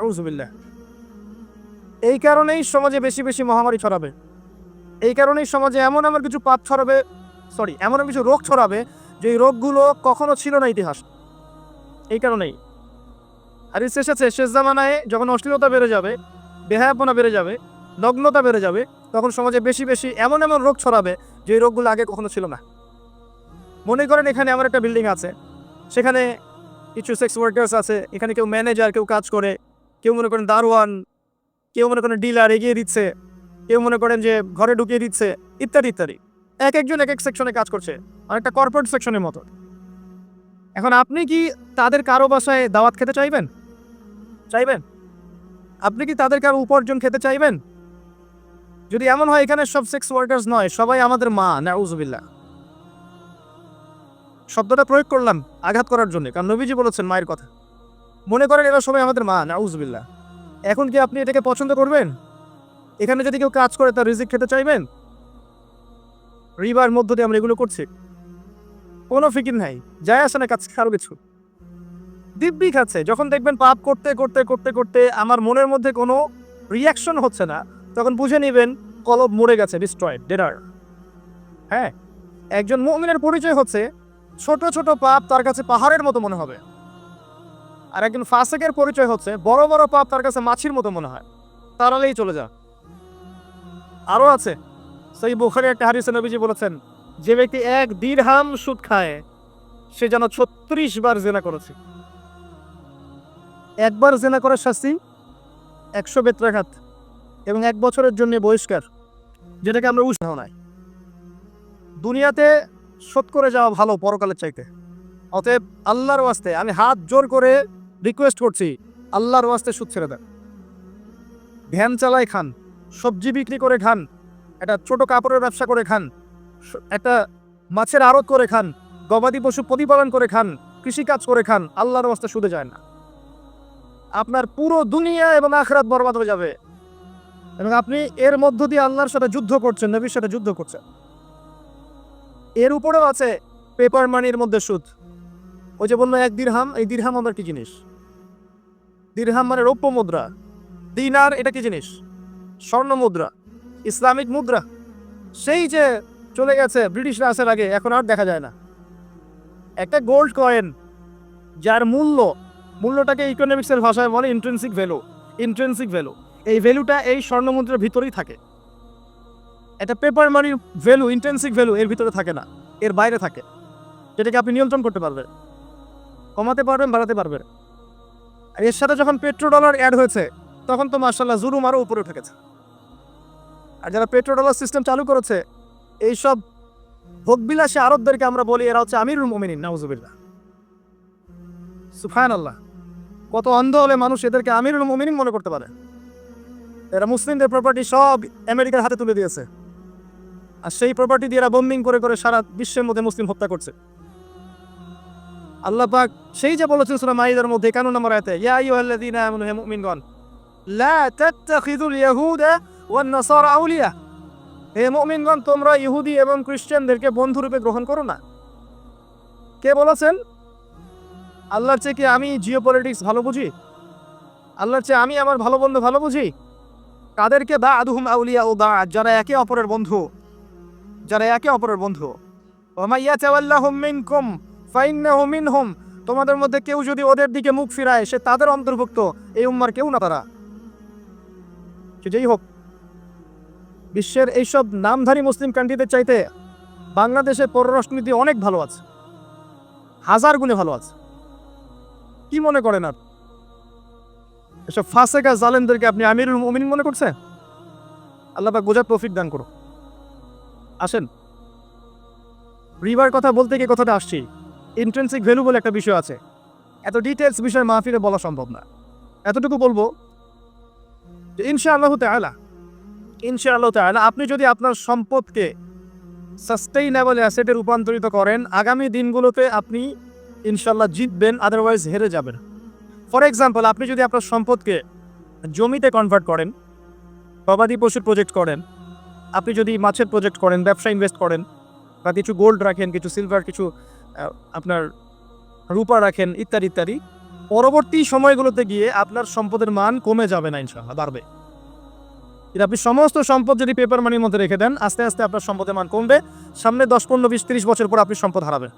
আউযুবিল্লাহ। এই কারণেই সমাজে বেশি বেশি মহামারী ছড়াবে। এই কারণেই সমাজে এমন কিছু পাপ ছড়াবে, এমন কিছু রোগ ছড়াবে যে এই রোগগুলো কখনো ছিল না ইতিহাস। এই কারণেই আর এসেছে শেষ জামানায় যখন অশ্লীলতা বেড়ে যাবে, বেহায়াপনা বেড়ে যাবে, নগ্নতা বেড়ে যাবে, তখন সমাজে বেশি বেশি এমন রোগ ছড়াবে যে এই রোগগুলো আগে কখনো ছিল না। মনে করেন এখানে আমার একটা বিল্ডিং আছে, সেখানে কিছু সেক্স ওয়ার্কার্স আছে, এখানে কেউ ম্যানেজার, কেউ কাজ করে, কেউ মনে করেন দারোয়ান, কেউ মনে করেন ডিলার এগিয়ে দিচ্ছে, কেউ মনে করেন যে ঘরে ঢুকিয়ে দিচ্ছে, ইত্যাদি ইত্যাদি। এক একজন এক এক সেকশনে কাজ করছে, অনেকটা কর্পোরেট সেকশনের মতো। এখন আপনি কি তাদের কারো বাসায় দাওয়াত খেতে চাইবেন? আপনি কি তাদের কারো উপার্জন খেতে চাইবেন? যদি এমন হয় এখানে সব সেক্স ওয়ার্কার্স নয়, সবাই আমাদের মা, নাউযুবিল্লাহ। শব্দটা প্রয়োগ করলাম আঘাত করার জন্য, কারণ নবীজি বলেছেন মায়ের কথা। মনে করেন এরা সবাই আমাদের মা, নাউযুবিল্লাহ। এখন কি আপনি এটাকে পছন্দ করবেন? এখানে যদি কেউ কাজ করে তার রিজিক খেতে চাইবেন? রিবার মধ্য দিয়ে আমরা এগুলো করছি, কোনো ফিকির নাই, যায় আসে না কাজ কারো কিছু, দিব্যি খাচ্ছে। যখন দেখবেন পাপ করতে করতে করতে করতে আমার মনের মধ্যে কোনো রিয়াকশন হচ্ছে না, তখন বুঝে নেবেন কলব মরে গেছে, ডিস্ট্রয়েড, ডেডার। হ্যাঁ, একজন মুমিনের পরিচয় হচ্ছে ছোট ছোট পাপ তার কাছে পাহাড়ের মতো মনে হবে, আর একজন ফাসিকের পরিচয় হচ্ছে বড় বড় পাপ তার কাছে মাছির মতো মনে হয়, তাড়ালেই চলে যা। আরো আছে, সেই বুখারীর একটা হাদিসে নবীজি বলেছেন, যে ব্যক্তি 1 দিরহাম সুদ খায় সে যেন 36 বার জিনা করেছে। একবার জিনা করার শাস্তি 100 বেত্রাঘাত এবং 1 বছরের জন্য বহিষ্কার, যেটাকে আমরা উৎসাহ নাই। দুনিয়াতে শোধ করে যাওয়া ভালো পরকালের চাইতে। অতএব আল্লাহর ওয়াস্তে আমি হাত জোর করে রিকোয়েস্ট করছি, আল্লাহর ওয়াস্তে সুদ ছেড়ে দেন। ভ্যান চালায় খান, সবজি বিক্রি করে খান, একটা ছোট কাপড়ের ব্যবসা করে খান, একটা মাছের আড়ত করে খান, গবাদি পশু প্রতিপালন করে খান, কৃষিকাজ করে খান, আল্লাহর ওয়াস্তে সুদে যায় না। আপনার পুরো দুনিয়া এবং আখিরাত বরবাদ হয়ে যাবে এবং আপনি এর মধ্য দিয়ে আল্লাহর সাথে যুদ্ধ করছেন, নবীর সাথে যুদ্ধ করছেন। এর উপরেও আছে পেপার মানির মধ্যে সুদ। ওই যে বললো 1 দিরহাম, এই দিরহাম আমার কি জিনিস? দিরহাম মানে রৌপ্য মুদ্রা। দিনার এটা কি জিনিস? স্বর্ণ মুদ্রা, ইসলামিক মুদ্রা। সেই যে চলে গেছে ব্রিটিশরা আসার আগে, এখন আর দেখা যায় না। একটা গোল্ড কয়েন যার মূল্যটাকে ইকোনমিক্সের ভাষায় বলে ইন্ট্রিনসিক ভ্যালু। ইন্ট্রিনসিক ভ্যালু, এই ভ্যালুটা এই স্বর্ণ মুদ্রার ভিতরেই থাকে। এটা পেপার মানির ভ্যালু, ইন্ট্রিনসিক ভ্যালু এর ভিতরে থাকে না, এর বাইরে থাকে, যেটাকে আপনি নিয়ন্ত্রণ করতে পারবেন, কমাতে পারবেন, বাড়াতে পারবেন। আর এর সাথে যখন পেট্রো ডলার অ্যাড হয়েছে, তখন তো মাশাআল্লাহ জুলুম আরও উপরে উঠে গেছে। আর যারা পেট্রো ডলার সিস্টেম চালু করেছে, এইসব ভোগবিলাসী আরবদেরকে আমরা বলি এরা হচ্ছে আমিরুল মুমিনিন, নাউজুবিল্লাহ, সুবহানাল্লাহ। কত অন্ধ হলে মানুষ এদেরকে আমিরুল মুমিনিন মনে করতে পারে। এরা মুসলিমদের প্রপার্টি সব আমেরিকার হাতে তুলে দিয়েছে, আর সেই প্রপার্টি দিয়ে এরা বোম্বিং করে করে সারা বিশ্বের মধ্যে মুসলিম হত্যা করছে। আল্লাহ পাক সেই যে বলেছেন সূরা মাইদার মধ্যে 51 নম্বর আয়াতে, ইয়া আইয়ুহাল্লাযীনা আমানু হে মুমিনগণ, লা তাত্তাখিযুল ইয়াহুদা ওয়ান নাসারা আউলিয়া, হে মুমিনগণ তোমরা ইহুদি এবং খ্রিস্টানদেরকে বন্ধুরূপে গ্রহণ করো না। কে বলেছেন? আল্লাহর চেয়ে কি আমি জিওপলিটিক্স ভালো বুঝি? আল্লাহর চেয়ে আমি আমার ভালো বন্ধু ভালো বুঝি? কাদেরকে? বা'দুহুম আউলিয়া ও বা'দ, যারা একে অপরের বন্ধু, যারা একে অপরের বন্ধু। ওয়া মা ইয়াতাওয়াল্লাহুম মিনকুম ফাইন্নাহু মিনহুম, তোমাদের মধ্যে কেউ যদি ওদের দিকে মুখ ফিরায় সে তাদের অন্তর্ভুক্ত, এই উম্মার কেউ না তারা। যেই হোক, বিশ্বের এইসব নামধারী মুসলিম কান্ট্রিদের চাইতে বাংলাদেশের পররাষ্ট্রনীতি অনেক ভালো আছে, 1000 গুণে ভালো আছে। কি মনে করেন আর এসব ফাসেকা জালেমদেরকে আপনি আমিরুল মুমিনিন মনে করছেন? আল্লাহ পাক বোঝার তৌফিক দান করুন। আসেন, রিবার কথা বলতে গিয়ে কথাটা আসছি, ইন্ট্রিনসিক ভ্যালু বলে একটা বিষয় আছে। এত ডিটেলস বিষয় মাহফিলে বলা সম্ভব না। এতটুকু বলবো যে ইনশাআল্লাহ তাআলা আপনি যদি আপনার সম্পদকে সাস্টেইনেবল অ্যাসেটে রূপান্তরিত করেন, আগামী দিনগুলোতে আপনি ইনশাআল্লাহ জিতবেন, আদারওয়াইজ হেরে যাবেন। ফর এক্সাম্পল, আপনি যদি আপনার সম্পদকে জমিতে কনভার্ট করেন, গবাদি পশুর প্রজেক্ট করেন, আপনি যদি মাছের প্রজেক্ট করেন, ব্যবসা ইনভেস্ট করেন, বা কিছু গোল্ড রাখেন, কিছু সিলভার, কিছু আপনার রূপা রাখেন, ইত্যাদি ইত্যাদি, পরবর্তী সময়গুলোতে গিয়ে আপনার সম্পদের মান কমে যাবে না, ইনশাআল্লাহ বাড়বে। কিন্তু আপনি সমস্ত সম্পদ যদি পেপার মানির মধ্যে রেখে দেন, আস্তে আস্তে আপনার সম্পদের মান কমবে। সামনে 10, 15, 20, 30 বছর পর আপনি সম্পদ হারাবেন।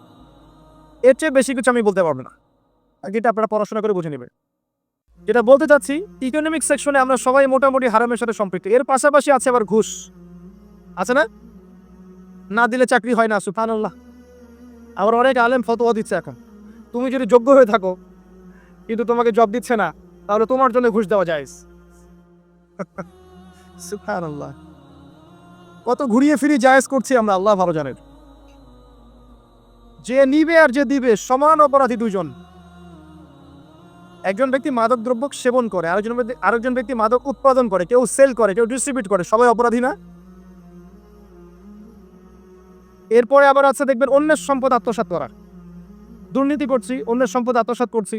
এর চেয়ে বেশি কিছু আমি বলতে পারবো না, এটা আপনারা পড়াশোনা করে বুঝে নেবেন। যেটা বলতে চাচ্ছি, ইকোনমিক সেকশনে আমরা সবাই মোটামুটি হারামের সাথে সম্পৃক্ত। এর পাশাপাশি আছে আবার ঘুষ, আছে না? না দিলে চাকরি হয় না, সুবহানাল্লাহ। আবার অনেক আলেম ফতোয়া দিচ্ছে এখন, তুমি যদি যোগ্য হয়ে থাকো কিন্তু তোমাকে জব দিচ্ছে না, তাহলে তোমার জন্য ঘুষ দেওয়া জায়েজ। সুবহানাল্লাহ, কত ঘুরিয়ে ফিরে জায়েজ করছি আমরা, আল্লাহ ভালো জানেন। যে নিবে আর যে দিবে সমান অপরাধী দুজন। একজন ব্যক্তি মাদক দ্রব্য সেবন করে, আরেকজন ব্যক্তি মাদক উৎপাদন করে, কেউ সেল করে, কেউ ডিস্ট্রিবিউট করে, সবাই অপরাধী না? এরপরে আবার আছে দেখবেন অন্যের সম্পদ আত্মসাৎ করা। দুর্নীতি করছি, অন্যের সম্পদ আত্মসাৎ করছি।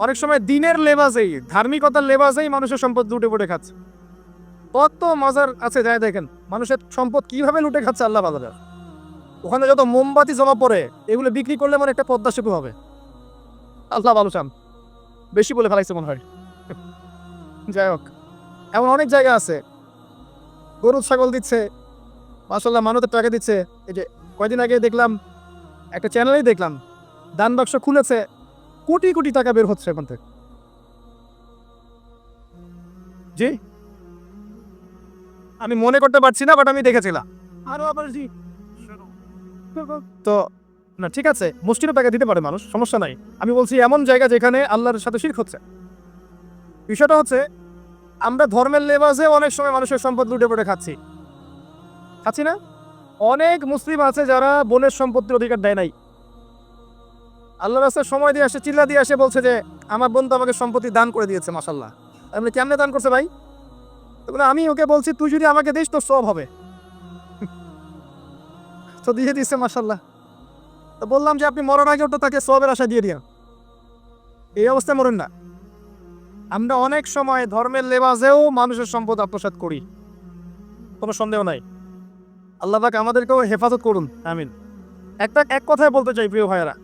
অনেক সময় দিনের লেবাজেই, ধার্মিকতার লেবাজেই মানুষের সম্পদ লুটে পুটে খাচ্ছে। কত মজার আছে, যায় দেখেন মানুষের সম্পদ কিভাবে লুটে খাচ্ছে আল্লাহ ভালো জানে। ওখানে যত মোমবাতি জমা পড়ে, এগুলো বিক্রি করলে মানে একটা পদ্মা সেতু হবে। আল্লাহ ভালো চান, বেশি বলে ফেলাইছে মনে হয়। যাই হোক, এমন অনেক জায়গা আছে গরু ছাগল দিচ্ছে, মাশাআল্লাহ মানুষের টাকা দিচ্ছে। এই যে কয়দিন আগে দেখলাম একটা চ্যানেলেই দেখলাম, দান বাক্স খুলেছে, কোটি কোটি টাকা বের হচ্ছে এখান থেকে। জি, আমি মনে করতে পারছি না, বাট আমি দেখেছিলাম। আরো আবার জি, তো না ঠিক আছে, মুষ্টিরও টাকা দিতে পারে মানুষ, সমস্যা নাই। আমি বলছি এমন জায়গা যেখানে আল্লাহর সাথে শিরক হচ্ছে। বিষয়টা হচ্ছে আমরা ধর্মের লেবাসে অনেক সময় মানুষের সম্পদ লুটে পড়ে খাচ্ছি না? অনেক মুসলিম আছে যারা বোনের সম্পত্তির অধিকার দেয় নাই। আল্লাহ রাস্তায় সময় দিয়ে আসে, চিল্লা দিয়ে আসে, বলছে যে আমার বোন তো আমাকে সম্পত্তি দান করে দিয়েছে, মাশাল্লাহ। আপনি কেমনে দান করছে ভাই? আমি ওকে বলছি তুই যদি আমাকে দিস তোর সব হবে, তো দিয়ে দিচ্ছে মাশাল্লাহ। তো বললাম যে আপনি মরার আগেও তো তাকে সবের আশা দিয়ে দিন, এই অবস্থায় মরেন না। আমরা অনেক সময় ধর্মের লেবাসেও মানুষের সম্পদ আত্মসাৎ করি, কোনো সন্দেহ নাই। আল্লাহ পাক আমাদেরকেও হেফাজত করুন, আমিন। এক কথায় বলতে চাই প্রিয় ভাইয়েরা,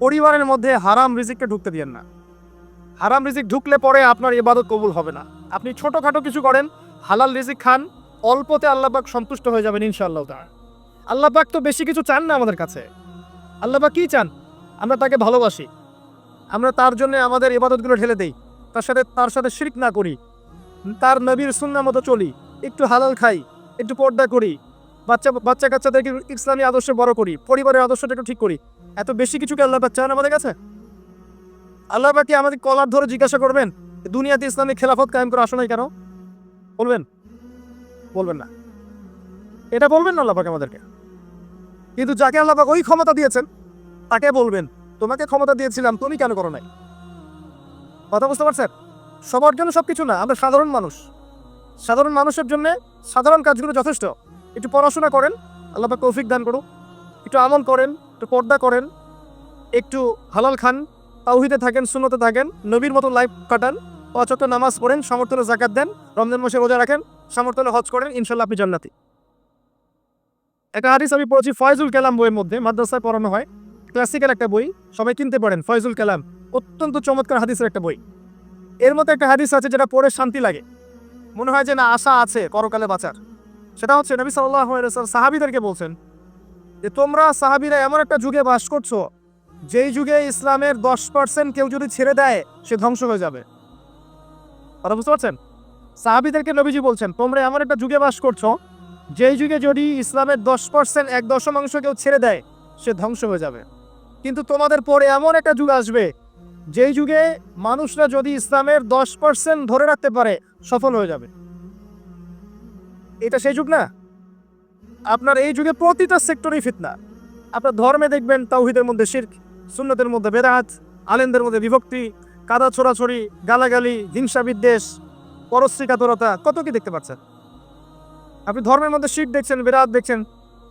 পরিবারের মধ্যে হারাম রিজিককে ঢুকতে দিয়েন না। হারাম রিজিক ঢুকলে পরে আপনার ইবাদত কবুল হবে না। আপনি ছোটখাটো কিছু করেন, হালাল রিজিক খান, অল্পতে আল্লাহ পাক সন্তুষ্ট হয়ে যাবেন ইনশাআল্লাহ তাআলা। আল্লাহ পাক তো বেশি কিছু চান না আমাদের কাছে। আল্লাহ পাক কি চান? আমরা তাকে ভালোবাসি, আমরা তার জন্য আমাদের ইবাদতগুলো ঢেলে দেই, তার সাথে শিরক না করি, তার নবীর সুন্নাহ মতো চলি, একটু হালাল খাই, একটু পর্দা করি, বাচ্চা কাচ্চাদেরকে ইসলামী আদর্শে বড় করি, পরিবারের আদর্শটা একটু ঠিক করি। এত বেশি কিছু কি আল্লাহ পাক চান আমাদের কাছে? আল্লাহ পাক কি আমাদের কলার ধরে জিজ্ঞাসা করবেন দুনিয়াতে ইসলামিক খেলাফত কায়েম করে আসো নাই কেন? বলবেন না। এটা বলবেন না আল্লাহ পাক আমাদেরকে। কিন্তু যাকে আল্লাহ পাক ওই ক্ষমতা দিয়েছেন তাকে বলবেন তোমাকে ক্ষমতা দিয়েছিলাম, তুমি কেন করো নাই? কথা বুঝতে পারছেন? সবার জন্য সবকিছু না, আমরা সাধারণ মানুষ। সাধারণ মানুষের জন্য সাধারণ কাজগুলো যথেষ্ট। একটু পড়াশোনা করেন, আল্লাহ পাক তৌফিক দান করুন, একটু আমল করেন, একটু পর্দা করেন, একটু হালাল খান, তাওহীদে থাকেন, সুন্নতে থাকেন, নবীর মতো লাইফ কাটান, ৫ ওয়াক্ত নামাজ পড়েন, সামর্থ্য হলে যাকাত দেন, রমজান মাসে রোজা রাখেন, সামর্থ্য হলে হজ করেন, ইনশাআল্লাহ আপনি জান্নাতি। একটা হাদিস আমি পড়েছি ফয়জুল কালাম বইয়ের মধ্যে, মাদ্রাসায় পড়ানো হয়, ক্লাসিক্যাল একটা বই, সবাই কিনতে পারেন। ফয়জুল কালাম অত্যন্ত চমৎকার হাদিসের একটা বই। এর মধ্যে একটা হাদিস আছে যেটা পড়ে শান্তি লাগে, মনে হয় যে না আশা আছে পরকালে বাঁচার। সেটা হচ্ছে নবী সাল্লাল্লাহু আলাইহি ওয়াসাল্লাম সাহাবীদেরকে বলছেন যে তোমরা সাহাবীরা এমন একটা যুগে বাস করছো যেই যুগে ইসলামের 10% কেউ যদি ছেড়ে দেয় সে ধ্বংস হয়ে যাবে। কথা বুঝতে পারছেন? সাহাবীদেরকে নবীজি বলছেন তোমরা এমন একটা যুগে বাস করছো যেই যুগে যদি ইসলামের 10% 1/10 কেউ ছেড়ে দেয় সে ধ্বংস হয়ে যাবে। কিন্তু তোমাদের পরে এমন একটা যুগ আসবে যেই যুগে মানুষরা যদি ইসলামের 10% ধরে রাখতে পারে সফল হয়ে যাবে। এটা সেই যুগ না? আপনার এই যুগে প্রতিটা সেক্টরেই ফিতনা। আপনার ধর্মে দেখবেন তাওহীদের মধ্যে শিরক, সুন্নতের মধ্যে বেদাত, আলেমদের মধ্যে বিভক্তি, কাদা ছোড়াছড়ি, গালাগালি, হিংসা বিদ্বেষ, পরশ্রীকাতরতা, কত কি দেখতে পাচ্ছেন। আপনি ধর্মের মধ্যে শিরক দেখছেন, বেদাত দেখছেন,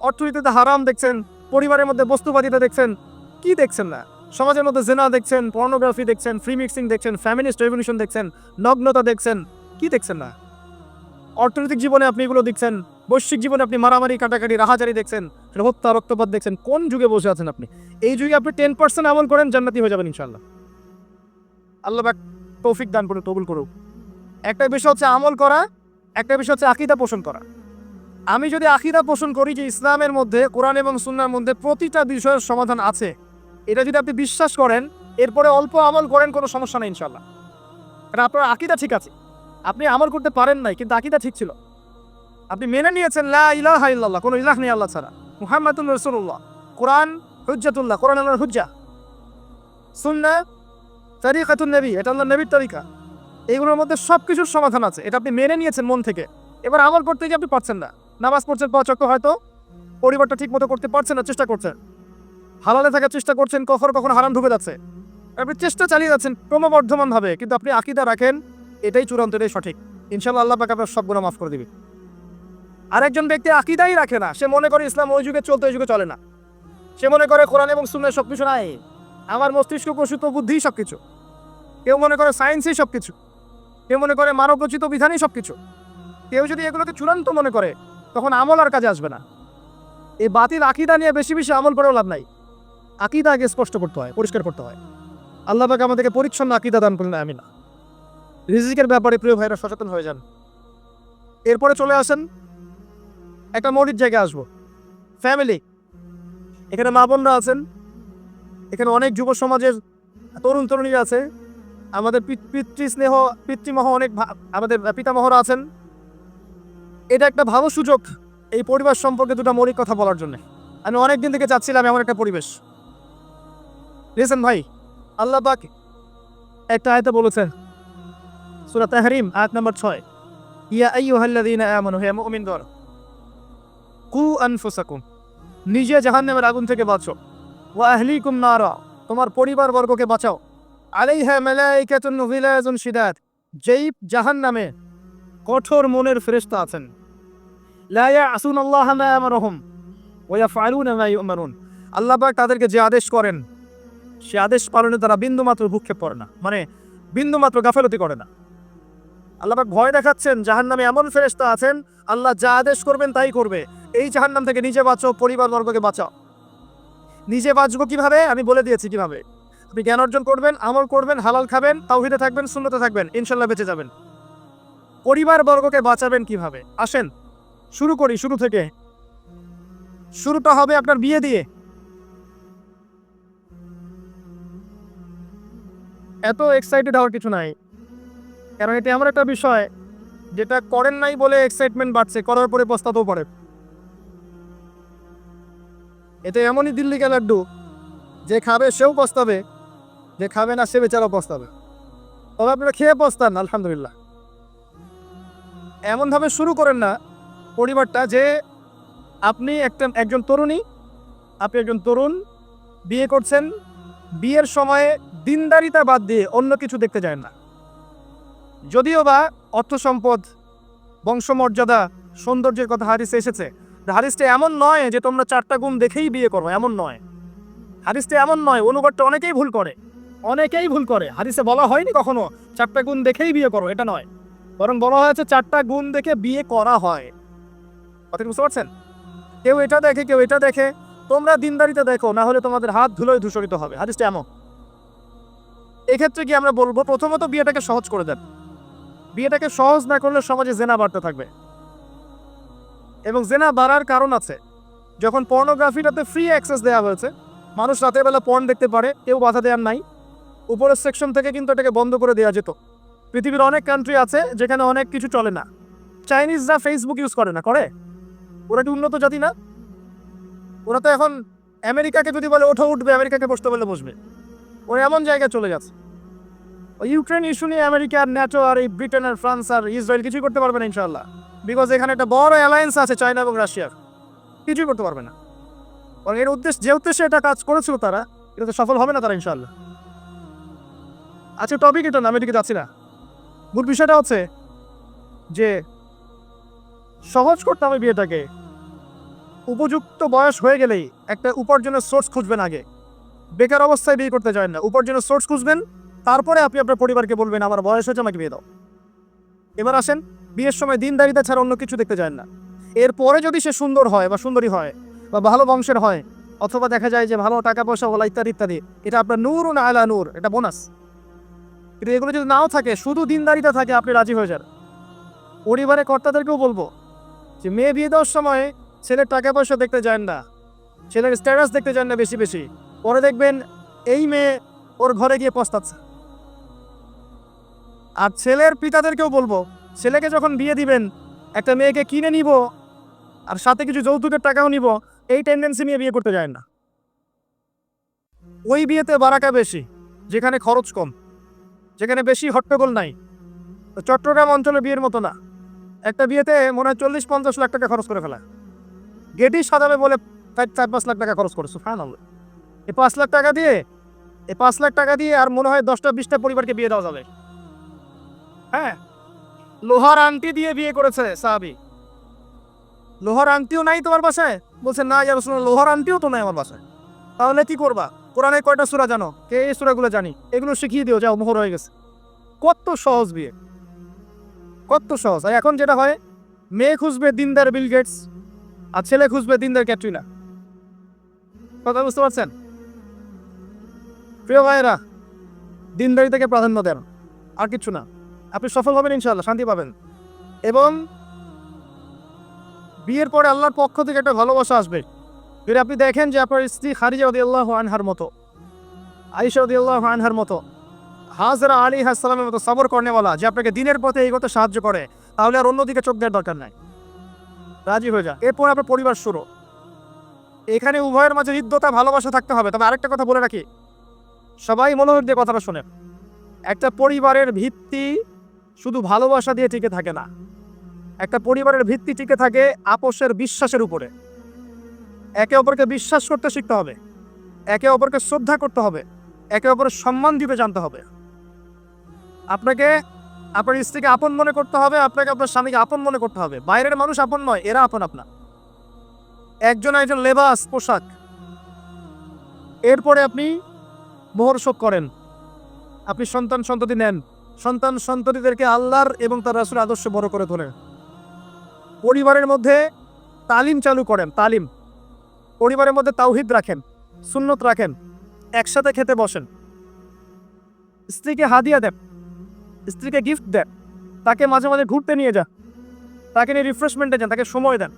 অর্থনীতিতে হারাম দেখছেন, পরিবারের মধ্যে বস্তুবাদিতা দেখছেন, কি দেখছেন না? সমাজের মধ্যে জেনা দেখছেন, পর্নোগ্রাফি দেখছেন, ফ্রি মিক্সিং দেখছেন, ফ্যামিনিস্ট রেভলিউশন দেখছেন, নগ্নতা দেখছেন, কি দেখছেন না? অর্থনৈতিক জীবনে আপনি এগুলো দেখছেন, বৈশ্বিক জীবনে আপনি মারামারি, কাটাকাটি, রাহাজারি দেখছেন, হত্যা, রক্তপাত দেখছেন। কোন যুগে বসে আছেন আপনি? এই যুগে আপনি 10% আমল করেন, জান্নাতি হয়ে যাবেন ইনশাআল্লাহ। আল্লাহ পাক তৌফিক দান করুন, কবুল করুন। একটা বিষয় হচ্ছে আমল করা, একটা বিষয় হচ্ছে আকীদা পোষণ করা। আমি যদি আকীদা পোষণ করি যে ইসলামের মধ্যে, কোরআন এবং সুন্নাহর মধ্যে প্রতিটা বিষয়ের সমাধান আছে, এটা যদি আপনি বিশ্বাস করেন, এরপরে অল্প আমল করেন, কোনো সমস্যা নেই ইনশাআল্লাহ। কারণ আপনার আকীদা ঠিক আছে। আপনি আমল করতে পারেন নাই, কিন্তু আকীদা ঠিক ছিল। আপনি মেনে নিয়েছেন লা ইলাহা ইল্লাল্লাহ, কোনো ইলাহ নেই আল্লাহ ছাড়া, মুহাম্মাদুর রাসূলুল্লাহ, কোরআন হুজ্জাতুল্লাহ, কোরআন আল্লাহর হুজ্জা, সুন্নাহ তরিকাতুন নবী, এটা আল্লাহর নবীর তরিকা। এইগুলোর মধ্যে সবকিছুর সমাধান আছে, এটা আপনি মেনে নিয়েছেন মন থেকে। এবার আমল করতে গিয়ে আপনি পারছেন না, নামাজ পড়ছেন 5 ওয়াক্ত, হয়তো পরিবারটা ঠিক মতো করতে পারছেন না, চেষ্টা করছেন, হালালে থাকার চেষ্টা করছেন, কখনো হারাম ঢুকে যাচ্ছে, আপনি চেষ্টা চালিয়ে যাচ্ছেন ক্রমবর্ধমান ভাবে, কিন্তু আপনি আকীদা রাখেন এটাই চূড়ান্ত, এটাই সঠিক, ইনশাআল্লাহ আল্লাহ পাক আপনার সব গুনাহ মাফ করে দিবে। আরেকজন ব্যক্তি আকীদাই রাখে না, সে মনে করে ইসলাম ওই যুগে চলতো, এই যুগে চলে না। সে মনে করে কোরআন এবং সুন্নাহ সবকিছু নাই, আমার মস্তিষ্ক প্রসূত বুদ্ধি সবকিছু। কেউ মনে করে সায়েন্সই সবকিছু, কেউ মনে করে মানব রচিত বিধানই সবকিছু। কেউ যদি এগুলোকে চূড়ান্ত মনে করে তখন আমল আর কাজে আসবে না। এই বাতিল আকীদা নিয়ে বেশি বেশি আমল করেও লাভ নাই। আকীদা আগে স্পষ্ট করতে হয়, পরিষ্কার করতে হয়। আল্লাহ পাক আমাদেরকে পরিচ্ছন্ন আকীদা দান করলেন, আমিন। রিজিকের ব্যাপারে প্রিয় ভাইরা সচেতন হয়ে যান। এরপরে চলে আসেন একটা মৌলিক জায়গায় আসবো, ফ্যামিলি। এখানে মা বোনরা আছেন, এখানে অনেক যুব সমাজের তরুণ তরুণীরা আছে, আমাদের পিতৃস্নেহ পিতৃমহ অনেক আমাদের পিতামহরা আছেন। এটা একটা ভালো সুযোগ এই পরিবার সম্পর্কে দুটো মৌলিক কথা বলার জন্য। আমি অনেকদিন থেকে চাচ্ছিলাম এমন একটা পরিবেশ। লিসেন ভাই, আল্লাহ পাক একটা আয়াতে বলেছেন সূরা তাহরিম আয়াত নম্বর 6, ইয়া আইয়ুহাল্লাযীনা আমানু, হে মুমিনগণ, কু আনফুসাকুম, নিজে জাহান্নামের আগুন থেকে বাঁচো, ওয়া আহলিকুম নারা, তোমার পরিবারবর্গকে বাঁচাও, আলাইহা মালাইকাতুন গিলাযুন শিদাদ, যেই জাহান্নামে কঠোর মনের ফেরেশতা আছেন, লা ইয়াসুনাল্লাহা মা আমারহুম ওয়া ইয়াফআলুনা মা ইউমারুন, আল্লাহ পাক তাদেরকে যে আদেশ করেন সে আদেশ পালনে তারা বিন্দুমাত্র ভূক্ষেপ করে না, মানে বিন্দুমাত্র গাফেলতি করে না। আল্লাহ পাক ভয় দেখাচ্ছেন জাহান্নামে এমন ফেরেশতা আছেন আল্লাহ যা আদেশ করবেন তাই করবে। এই জাহান্নাম থেকে নিজে বাঁচো, পরিবারবর্গকে বাঁচাও। নিজে বাঁচবো কিভাবে আমি বলে দিয়েছি কিভাবে। আপনি জ্ঞান অর্জন করবেন, আমল করবেন, হালাল খাবেন, তাওহীদে থাকবেন, সুন্নতে থাকবেন, ইনশাল্লাহ বেঁচে যাবেন। পরিবারবর্গকে বাঁচাবেন কিভাবে? আসেন শুরু করি শুরু থেকে। শুরুটা হবে আপনার বিয়ে দিয়ে। এত এক্সাইটেড হওয়ার কিছু নাই, কারণ এটা এমন একটা বিষয় যেটা করেন নাই বলে এক্সাইটমেন্ট বাড়ছে, করার পরে পস্তাতেও পারে। এটা এমনই দিল্লি কা লাড্ডু, যে খাবে সেও পস্তাবে, যে খাবে না সে বেচারাও পস্তাবে। তবে আপনারা খেয়ে পস্তান আলহামদুলিল্লাহ। এমনভাবে শুরু করেন না পরিবারটা যে আপনি একজন তরুণী, আপনি একজন তরুণ বিয়ে করছেন, বিয়ের সময়ে দিনদারিতা বাদ দিয়ে অন্য কিছু দেখতে যায় না। যদিও বা অর্থ সম্পদ, বংশমর্যাদা, সৌন্দর্যের কথা হাদিসে এসেছে, হাদিসটা এমন নয় যে তোমরা 4টা গুণ দেখেই বিয়ে করো, এমন নয়। হাদিসটা এমন নয়, অনুবাদটা অনেকেই ভুল করে। হাদিসে বলা হয়নি কখনো 4টা গুণ দেখেই বিয়ে করো, এটা নয়। বরং বলা হয়েছে 4টা গুণ দেখে বিয়ে করা হয়। কথা বুঝতে পারছেন? কেউ এটা দেখে, কেউ এটা দেখে। তোমরা দিনদারিতা দেখো, না হলে তোমাদের হাত ধুলোয় ধূসরিত হবে। হাদিসটা এমন। এক্ষেত্রে কি আমরা বলবো, প্রথমত বিয়েটাকে সহজ করে দেন। বিয়েটাকে সহজ না করলে সমাজে জেনা বাড়তে থাকবে, এবং জেনা বাড়ার কারণ আছে। যখন পর্নোগ্রাফিটাতে ফ্রি অ্যাক্সেস দেওয়া হয়েছে, মানুষ রাতের বেলা পর্ন দেখতে পারে, কেউ বাধা দেওয়ার নাই। উপরের সেকশন থেকে কিন্তু এটাকে বন্ধ করে দেওয়া যেত। পৃথিবীর অনেক কান্ট্রি আছে যেখানে অনেক কিছু চলে না। চাইনিজরা ফেসবুক ইউজ করে না, করে? ওরা কি উন্নত জাতি না? ওরা তো এখন আমেরিকাকে যদি বলে ওঠো উঠবে, আমেরিকাকে বসতে বললে বসবে। ওরা এমন জায়গায় চলে যাচ্ছে। ওই ইউক্রেন ইস্যু নিয়ে আমেরিকা আর ন্যাটো আর এই ব্রিটেন আর ফ্রান্স আর ইসরায়েল কিছুই করতে পারবে না ইনশাআল্লাহ, বিকজ এখানে একটা বড় অ্যালায়েন্স আছে চায়না এবং রাশিয়ার। কিছুই করতে পারবে না। কারণ এর যে উদ্দেশ্যে এটা কাজ করেছিল তারা, এটা সফল হবে না তারা ইনশাআল্লাহ। আচ্ছা, টপিক এটা না, আমি এদিকে যাচ্ছি না। মূল বিষয়টা হচ্ছে যে সহজ করতে হবে বিয়েটাকে। উপযুক্ত বয়স হয়ে গেলেই একটা উপার্জনের সোর্স খুঁজবেন আগে। বেকার অবস্থায় বিয়ে করতে চান না, উপার্জনের সোর্স খুঁজবেন, তারপরে আপনি আপনার পরিবারকে বলবেন আমার বয়স হয়েছে, আমাকে বিয়ে দাও। এবার আসেন, বিয়ের সময় দিনদারিতা ছাড়া অন্য কিছু দেখতে যায় না। এরপরে যদি সে সুন্দর হয় বা সুন্দরী হয় বা ভালো বংশের হয়, অথবা দেখা যায় যে ভালো টাকা পয়সা হলো ইত্যাদি ইত্যাদি, এটা আপনার নূরুন আলা নূর, এটা বোনাস। কিন্তু এগুলো যদি নাও থাকে, শুধু দিনদারিতা থাকে, আপনি রাজি হয়ে যান। পরিবারের কর্তাদেরকেও বলবো যে মেয়ে বিয়ে দেওয়ার সময় ছেলের টাকা পয়সা দেখতে যান না, ছেলের স্ট্যাটাস দেখতে যান না বেশি বেশি। পরে দেখবেন এই মেয়ে ওর ঘরে গিয়ে পস্তাচ্ছে। আর ছেলের পিতাদেরকেও বলবো, ছেলেকে যখন বিয়ে দিবেন, একটা মেয়েকে কিনে নিব আর সাথে কিছু যৌতুকের টাকাও নিব, এই টেন্ডেন্সি নিয়ে বিয়ে করতে যায় না। ওই বিয়েতে বারাকা বেশি, যেখানে খরচ কম, যেখানে বেশি হট্টগোল নাই। চট্টগ্রাম অঞ্চলে বিয়ের মতো না। একটা বিয়েতে মনে হয় 40-50 লাখ টাকা খরচ করে ফেলা। গেটই সাজাবে বলে 4-5 লাখ টাকা খরচ করে। সুবহানাল্লাহ। এই 5 লাখ টাকা দিয়ে আর মনে হয় 10টা-20টা পরিবারকে বিয়ে দেওয়া যাবে। হ্যাঁ, লোহার আংটি দিয়ে বিয়ে করেছে সাহাবী। লোহার আংটিও নাই তোমার বাসায়? বলছে না ইয়া রাসূলুল্লাহ, লোহার আংটিও তো নাই আমার বাসায়। তাহলে কি করবা? কোরআনে কয়টা সূরা জানো? কে এই সূরাগুলো জানি, এগুলো শিখিয়ে দিও, যাও, মোহর হয়ে গেছে। কত সহজ বিয়ে, কত সহজ। আর এখন যেটা হয়, মেয়ে খুঁজবে দিনদার বিল গেটস, আর ছেলে খুঁজবে দিনদার ক্যাটরিনা। কথা বুঝতে পারছেন? প্রিয় ভাইয়েরা, দিনদারিতাকে প্রাধান্য দেন, আর কিছু না। আপনি সফল হবেন ইনশাআল্লাহ, শান্তি পাবেন। এবং বিয়ের পরে আল্লাহর পক্ষ থেকে একটা ভালোবাসা আসবে। যদি আপনি দেখেন যে আপনার স্ত্রী খাদিজা রাদিয়াল্লাহু আনহার মতো, আয়েশা রাদিয়াল্লাহু আনহার মতো, হাজরা আলাইহিস সালামের মতো সবর করেনেওয়ালা, যে আপনাকে দিনের পথে এগোতে সাহায্য করে, তাহলে আর অন্যদিকে চোখ দেওয়ার দরকার নাই। রাজি হয়ে যা। এরপর আপনার পরিবার শুরু। এখানে উভয়ের মাঝে হৃদ্যতা, ভালোবাসা থাকতে হবে। তবে আরেকটা কথা বলে রাখি, সবাই মনোযোগ দিয়ে কথাটা শোনেন। একটা পরিবারের ভিত্তি শুধু ভালোবাসা দিয়ে টিকে থাকে না। একটা পরিবারের ভিত্তি টিকে থাকে আপোষের বিশ্বাসের উপরে। একে অপরকে বিশ্বাস করতে শিখতে হবে, একে অপরকে শ্রদ্ধা করতে হবে, একে অপরের সম্মান দিতে জানতে হবে। আপনাকে আপনার স্ত্রীকে আপন মনে করতে হবে, আপনাকে আপনার স্বামীকে আপন মনে করতে হবে। বাইরের মানুষ আপন নয়, এরা আপন আপনার। একজন লেবাস, পোশাক। এরপরে আপনি মোহর শোক করেন, আপনি সন্তান সন্ততি নেন, সন্তান সন্ততিদেরকে আল্লাহর এবং তার রাসূলের আদর্শ বড় করে তোলেন। পরিবারের মধ্যে তালিম চালু করেন, তালিম। পরিবারের মধ্যে তাওহীদ রাখেন, সুন্নত রাখেন, একসাথে খেতে বসেন। স্ত্রীকে হাদিয়া দেন, স্ত্রীকে গিফট দেন, তাকে মাঝে মাঝে ঘুরতে নিয়ে যান, তাকে নিয়ে রিফ্রেশমেন্টে যান, তাকে সময় দেন,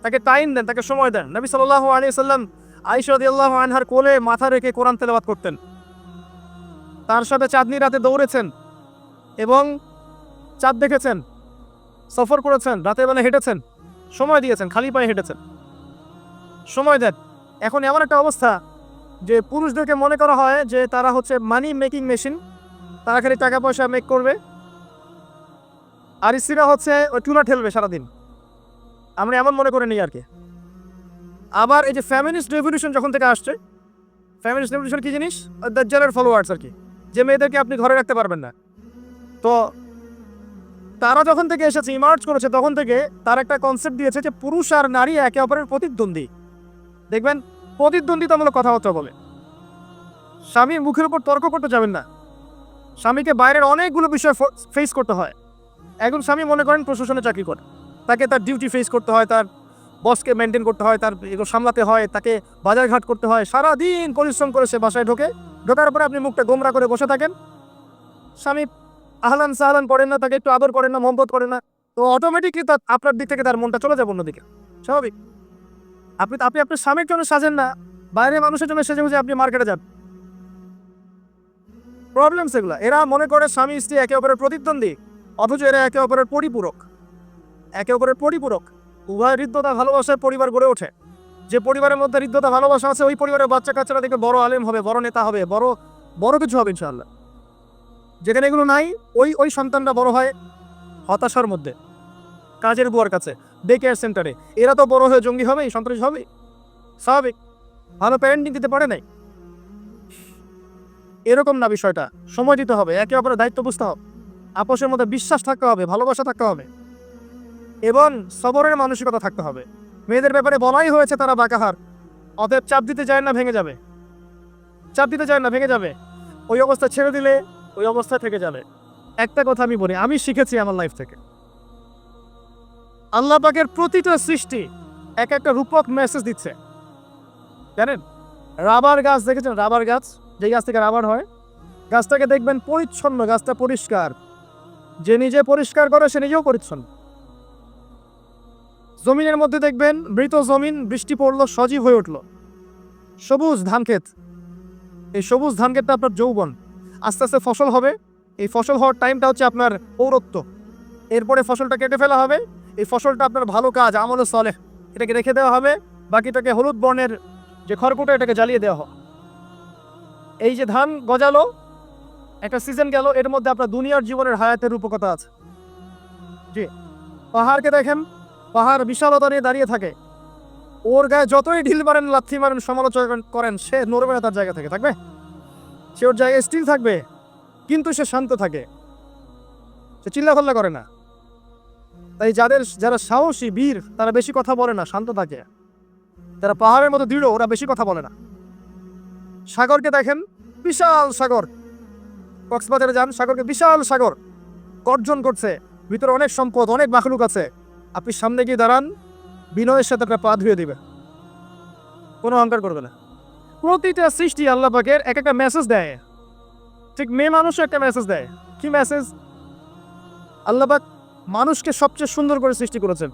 তাকে টাইম দেন, তাকে সময় দেন। নবী সাল্লাল্লাহু আলাইহি সাল্লাম আয়েশা রাদিয়াল্লাহু আনহার কোলে মাথা রেখে কোরআন তেলাওয়াত করতেন। তার সাথে চাঁদনি রাতে দৌড়েছেন এবং চাঁদ দেখেছেন, সফর করেছেন, রাতের বেলা হেঁটেছেন, সময় দিয়েছেন, খালি পায়ে হেঁটেছেন। সময় দেন। এখন এমন একটা অবস্থা যে পুরুষদেরকে মনে করা হয় যে তারা হচ্ছে মানি মেকিং মেশিন, তারা খালি টাকা পয়সা মেক করবে, আর স্ত্রীরা হচ্ছে ওই চুলা ঠেলবে সারাদিন। আমরা এমন মনে করে নিই আর কি। আবার এই যে ফ্যামিনিস্ট রেভলিউশন যখন থেকে আসছে, ফ্যামিনিস্ট রেভলিউশন কি জিনিস? দাজ্জালের ফলোয়ার্স আর কি, যে মেয়েদেরকে আপনি ঘরে রাখতে পারবেন না। তো তারা যখন থেকে এসেছে, ইমার্জ করেছে, তখন থেকে তার একটা কনসেপ্ট দিয়েছে যে পুরুষ আর নারী একে অপরের প্রতিদ্বন্দ্বী। দেখবেন প্রতিদ্বন্দ্বিতামূলক কথাবার্তা বলে। স্বামীর মুখের উপর তর্ক করতে যাবেন না। স্বামীকে বাইরের অনেকগুলো বিষয় ফেস করতে হয়। একজন স্বামী মনে করেন প্রশাসনে চাকরি করে, তাকে তার ডিউটি ফেস করতে হয়, তার বসকে মেনটেন করতে হয়, তার এগুলো সামলাতে হয়, তাকে বাজারঘাট করতে হয়, সারাদিন পরিশ্রম করে সে বাসায় ঢোকার পরে আপনি মুখটা গোমরা করে বসে থাকেন। স্বামী আহলান সাহলান করেন না, তাকে একটু আদর করেন না, মহব্বত করেন না, তো অটোমেটিকলি তার আপনার দিক থেকে তার মনটা চলে যাবে অন্যদিকে। স্বাভাবিক। আপনি আপনার স্বামীর জন্য সাজেন না, বাইরের মানুষের জন্য সেজে বুঝে আপনি মার্কেটে যান। প্রবলেমস এগুলো। এরা মনে করে স্বামী স্ত্রী একে অপরের প্রতিদ্বন্দ্বী, অথচ এরা একে অপরের পরিপূরক। একে অপরের পরিপূরক। উভয় হৃদ্যতা ভালোবাসায় পরিবার গড়ে ওঠে। যে পরিবারের মধ্যে হৃদ্যতা ভালোবাসা আছে, ওই পরিবারের বাচ্চা কাচ্চারা দেখবে বড় আলেম হবে, বড় নেতা হবে, বড় কিছু হবে ইনশাআল্লাহ। যেখানে এগুলো নাই, ওই সন্তানরা বড় হয় হতাশার মধ্যে, কাজের বুয়ার কাছে, ডে কেয়ার সেন্টারে। এরা তো বড় হয়ে জঙ্গি হবে, সন্ত্রাসী হবে, স্বাভাবিক। ভালো প্যারেন্টিং দিতে পারে নাই। এরকম না বিষয়টা। সময় দিতে হবে, একে অপরের দায়িত্ব বুঝতে হবে, আপোষের মধ্যে বিশ্বাস থাকতে হবে, ভালোবাসা থাকতে হবে এবং সবরের মানসিকতা থাকতে হবে। মেয়েদের ব্যাপারে বলাই হয়েছে তারা বাঁকাহার, অতএব চাপ দিতে যায় না, ভেঙে যাবে। চাপ দিতে যায় না, ভেঙে যাবে। ওই অবস্থা ছেড়ে দিলে ওই অবস্থায় থেকে যাবে। একটা কথা আমি বলি, আমি শিখেছি আমার লাইফ থেকে, আল্লাহ পাকের প্রতিটা সৃষ্টি এক একটা রূপক মেসেজ দিচ্ছে। জানেন, রাবার গাছ দেখেছেন? রাবার গাছ, যে গাছ থেকে রাবার হয়, গাছটাকে দেখবেন পরিচ্ছন্ন, গাছটা পরিষ্কার। যে নিজে পরিষ্কার করে সে নিজেও পরিচ্ছন্ন। জমিনের মধ্যে দেখবেন মৃত জমিন, বৃষ্টি পড়লো, সজীব হয়ে উঠলো, সবুজ ধান ক্ষেত। এই সবুজ ধান ক্ষেতটা আপনার যৌবন, আস্তে আস্তে ফসল হবে। এই ফসল হওয়ার টাইমটা হচ্ছে আপনার পৌরত্ব। এরপরে ফসলটা কেটে ফেলা হবে। এই ফসলটা আপনার ভালো কাজ, আমলে সলেহ, এটাকে রেখে দেওয়া হবে। বাকিটাকে হলুদ বর্ণের যে খড়কুটো, এটাকে জ্বালিয়ে দেওয়া হবে। এই যে ধান গজালো, একটা সিজন গেল, এর মধ্যে আপনার দুনিয়ার জীবনের হায়াতের রূপকথা আছে। জি, পাহাড়কে দেখেন, পাহাড় বিশালতা নিয়ে দাঁড়িয়ে থাকে। ওর গায়ে যতই ঢিল মারেন, লাথি মারেন, সমালোচনা করেন, সে নড়বে না, তার জায়গা থেকে থাকবে। সে ওর জায়গায় স্টিল থাকবে, কিন্তু সে শান্ত থাকে, সে চিল্লাফাল্লা করে না। তাই যারা সাহসী বীর, তারা বেশি কথা বলে না, শান্ত থাকে। যারা পাহাড়ের মতো দৃঢ়, ওরা বেশি কথা বলে না। সাগরকে দেখেন, বিশাল সাগর। কক্সবাজারে যান, সাগরকে বিশাল সাগর, গর্জন করছে, ভিতরে অনেক সম্পদ, অনেক মাখলুক আছে। আপনি সামনে গিয়ে দাঁড়ান, বিনয়ের সাথে একটা পা ধুয়ে দিবে, কোনো অহংকার করবে না। প্রতিটা সৃষ্টি আল্লাহ পাকের এক একটা মেসেজ দেয়। ঠিক মেয়ে মানুষও একটা মেসেজ দেয়। কি মেসেজ? আল্লাহ পাক মানুষকে সবচেয়ে সুন্দর করে সৃষ্টি করেছেন,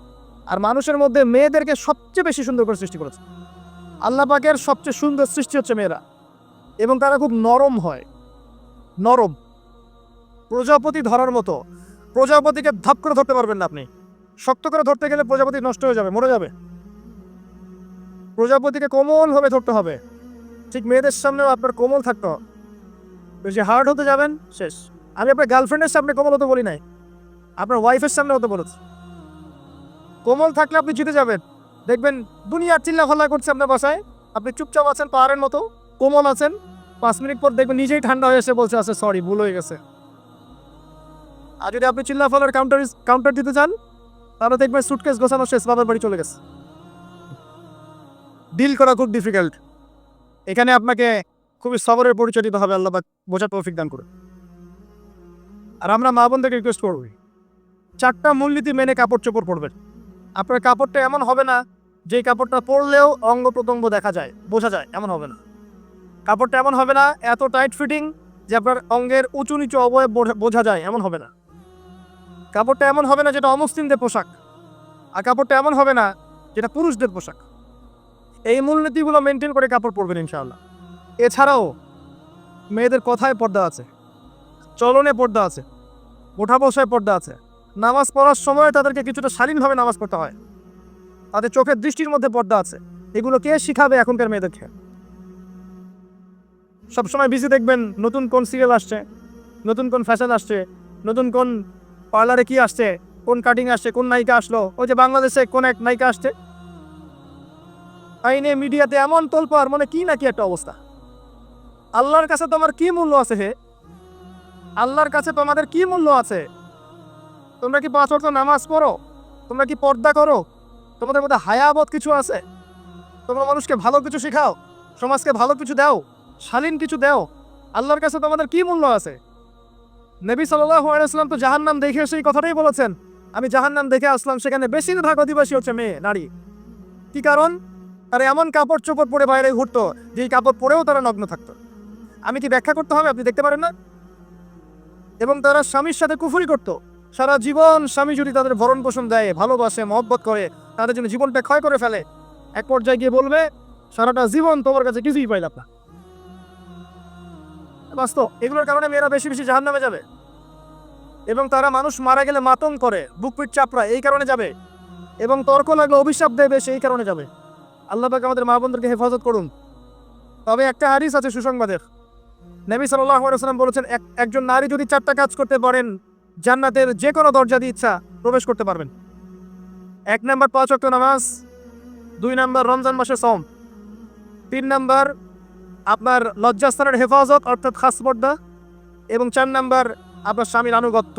আর মানুষের মধ্যে মেয়েদেরকে সবচেয়ে বেশি সুন্দর করে সৃষ্টি করেছেন। আল্লাহ পাকের সবচেয়ে সুন্দর সৃষ্টি হচ্ছে মেয়েরা, এবং তারা খুব নরম হয়, নরম, প্রজাপতি ধরার মতো। প্রজাপতিকে ধাপ করে ধরতে পারবেন না আপনি। শক্ত করে ধরতে গেলে প্রজাপতি নষ্ট হয়ে যাবে, মরে যাবে। প্রজাপতিকে কোমলভাবে ধরতে হবে। ঠিক মেয়েদের সামনেও আপনার কোমল থাকতে হবে। যে হার্ড হতে যাবেন, শেষ। আমি আপনার গার্লফ্রেন্ডের সামনে কোমল হতে বলি নাই, আপনার ওয়াইফের সামনে হতে বলেছি। কোমল থাকলে আপনি জিতে যাবেন। দেখবেন দুনিয়ার চিল্লা ফাল্লা করছে আপনার বাসায়, আপনি চুপচাপ আছেন পাহাড়ের মতো, কোমল আছেন। 5 মিনিট পর দেখবেন নিজেই ঠান্ডা হয়ে এসে বলছে আচ্ছা সরি, ভুল হয়ে গেছে। আর যদি আপনি চিল্লা ফাল্লার কাউন্টার দিতে চান, তাহলে দেখবেন সুটকেস গোছানো শেষ, বাবার বাড়ি চলে গেছে। ডিল করা খুব ডিফিকাল্ট। এখানে আপনাকে খুবই সবরের পরিচয় দিতে হবে, আল্লাহ পাক বোঝার তৌফিক দান করে। আর আমরা মা বোনদেরকে রিকোয়েস্ট করব, 4টা মূলনীতি মেনে কাপড় চোপড় পরবেন। আপনার কাপড়টা এমন হবে না যেই কাপড়টা পরলেও অঙ্গ প্রত্যঙ্গ দেখা যায়, বোঝা যায়, এমন হবে না। কাপড়টা এমন হবে না এত টাইট ফিটিং যে আপনার অঙ্গের উঁচু নিচু অবয়ব বোঝা যায়, এমন হবে না। কাপড়টা এমন হবে না যেটা অমুসলিমদের পোশাক, আর কাপড়টা এমন হবে না যেটা পুরুষদের পোশাক। এই মূলনীতিগুলো মেনটেন করে কাপড় পরবেন ইনশাআল্লাহ। এছাড়াও মেয়েদের কথায় পর্দা আছে, চলনে পর্দা আছে, ওঠা বসায় পর্দা আছে। নামাজ পড়ার সময় তাদেরকে কিছুটা শালীনভাবে নামাজ পড়তে হয়, তাদের চোখের দৃষ্টির মধ্যে পর্দা আছে। এগুলো কে শিখাবে এখনকার মেয়েদেরকে? সবসময় বিজি দেখবেন নতুন কোন সিরিয়াল আসছে, নতুন কোন ফ্যাশন আসছে, নতুন কোন পার্লারে কি আসছে, কোন কাটিং আসছে, কোন নায়িকা আসলো। ওই যে বাংলাদেশে কোন এক নায়িকা আসছে, আইনে মিডিয়াতে এমন তোলপাড়, মানে কি নাকি একটা অবস্থা। আল্লাহর কাছে তোমার কি মূল্য আছে হে? আল্লাহর কাছে তোমাদের কি মূল্য আছে? তোমরা কি 5 ওয়াক্ত নামাজ পড়ো? তোমরা কি পর্দা করো? তোমাদের মধ্যে হায়াবত কিছু আছে? তোমরা মানুষকে ভালো কিছু শেখাও, সমাজকে ভালো কিছু দাও, শালীন কিছু দাও। আল্লাহর কাছে তোমাদের কি মূল্য আছে? নবী সাল্লাল্লাহু আলাইহি ওয়াসাল্লাম তো জাহান্নাম দেখে সেই কথাটাই বলেছেন, আমি জাহান্নাম দেখে আসলাম, সেখানে বেশিরভাগ অধিবাসী হচ্ছে মেয়ে, নারী। কি কারণ? তারা এমন কাপড় চোপড় পরে বাইরে ঘুরতো যেই কাপড় পরেও তারা নগ্ন থাকতো। আমি কি ব্যাখ্যা করতে হবে? আপনি দেখতে পারেন না? এবং তারা স্বামীর সাথে কুফরি করত। সারা জীবন স্বামী যদি তাদের ভরণ পোষণ দেয়, ভালোবাসে, মহব্বত করে, তাদের জন্য জীবনটা ক্ষয় করে ফেলে, এক পর্যায়ে গিয়ে বলবে সারাটা জীবন তোমার কাছে কিছুই পাইলাম না। বাস্তব। এগুলোর কারণে মেয়েরা বেশি বেশি জাহান্নামে যাবে, এবং তারা মানুষ মারা গেলে মাতম করে, বুক পিঠ চাপড়া, এই কারণে যাবে, এবং তর্ক লাগলে অভিশাপ দেবে, সেই কারণে যাবে। আল্লাহ পাক আমাদের মা বোনদেরকে হেফাজত করুন। তবে একটা হাদিস আছে সুসংবাদের। নবী সাল্লাল্লাহু আলাইহি ওয়াসাল্লাম বলেছেন, একজন নারী যদি 4টা কাজ করতে পারেন, জান্নাতের যে কোনো দরজা দিয়ে ইচ্ছা প্রবেশ করতে পারবেন। 1 নাম্বার 5 ওয়াক্ত নামাজ, 2 নাম্বার রমজান মাসে সওম, 3 নাম্বার আপনার লজ্জাস্থানের হেফাজত অর্থাৎ খাস পর্দা, এবং 4 নাম্বার আপনার স্বামীর আনুগত্য।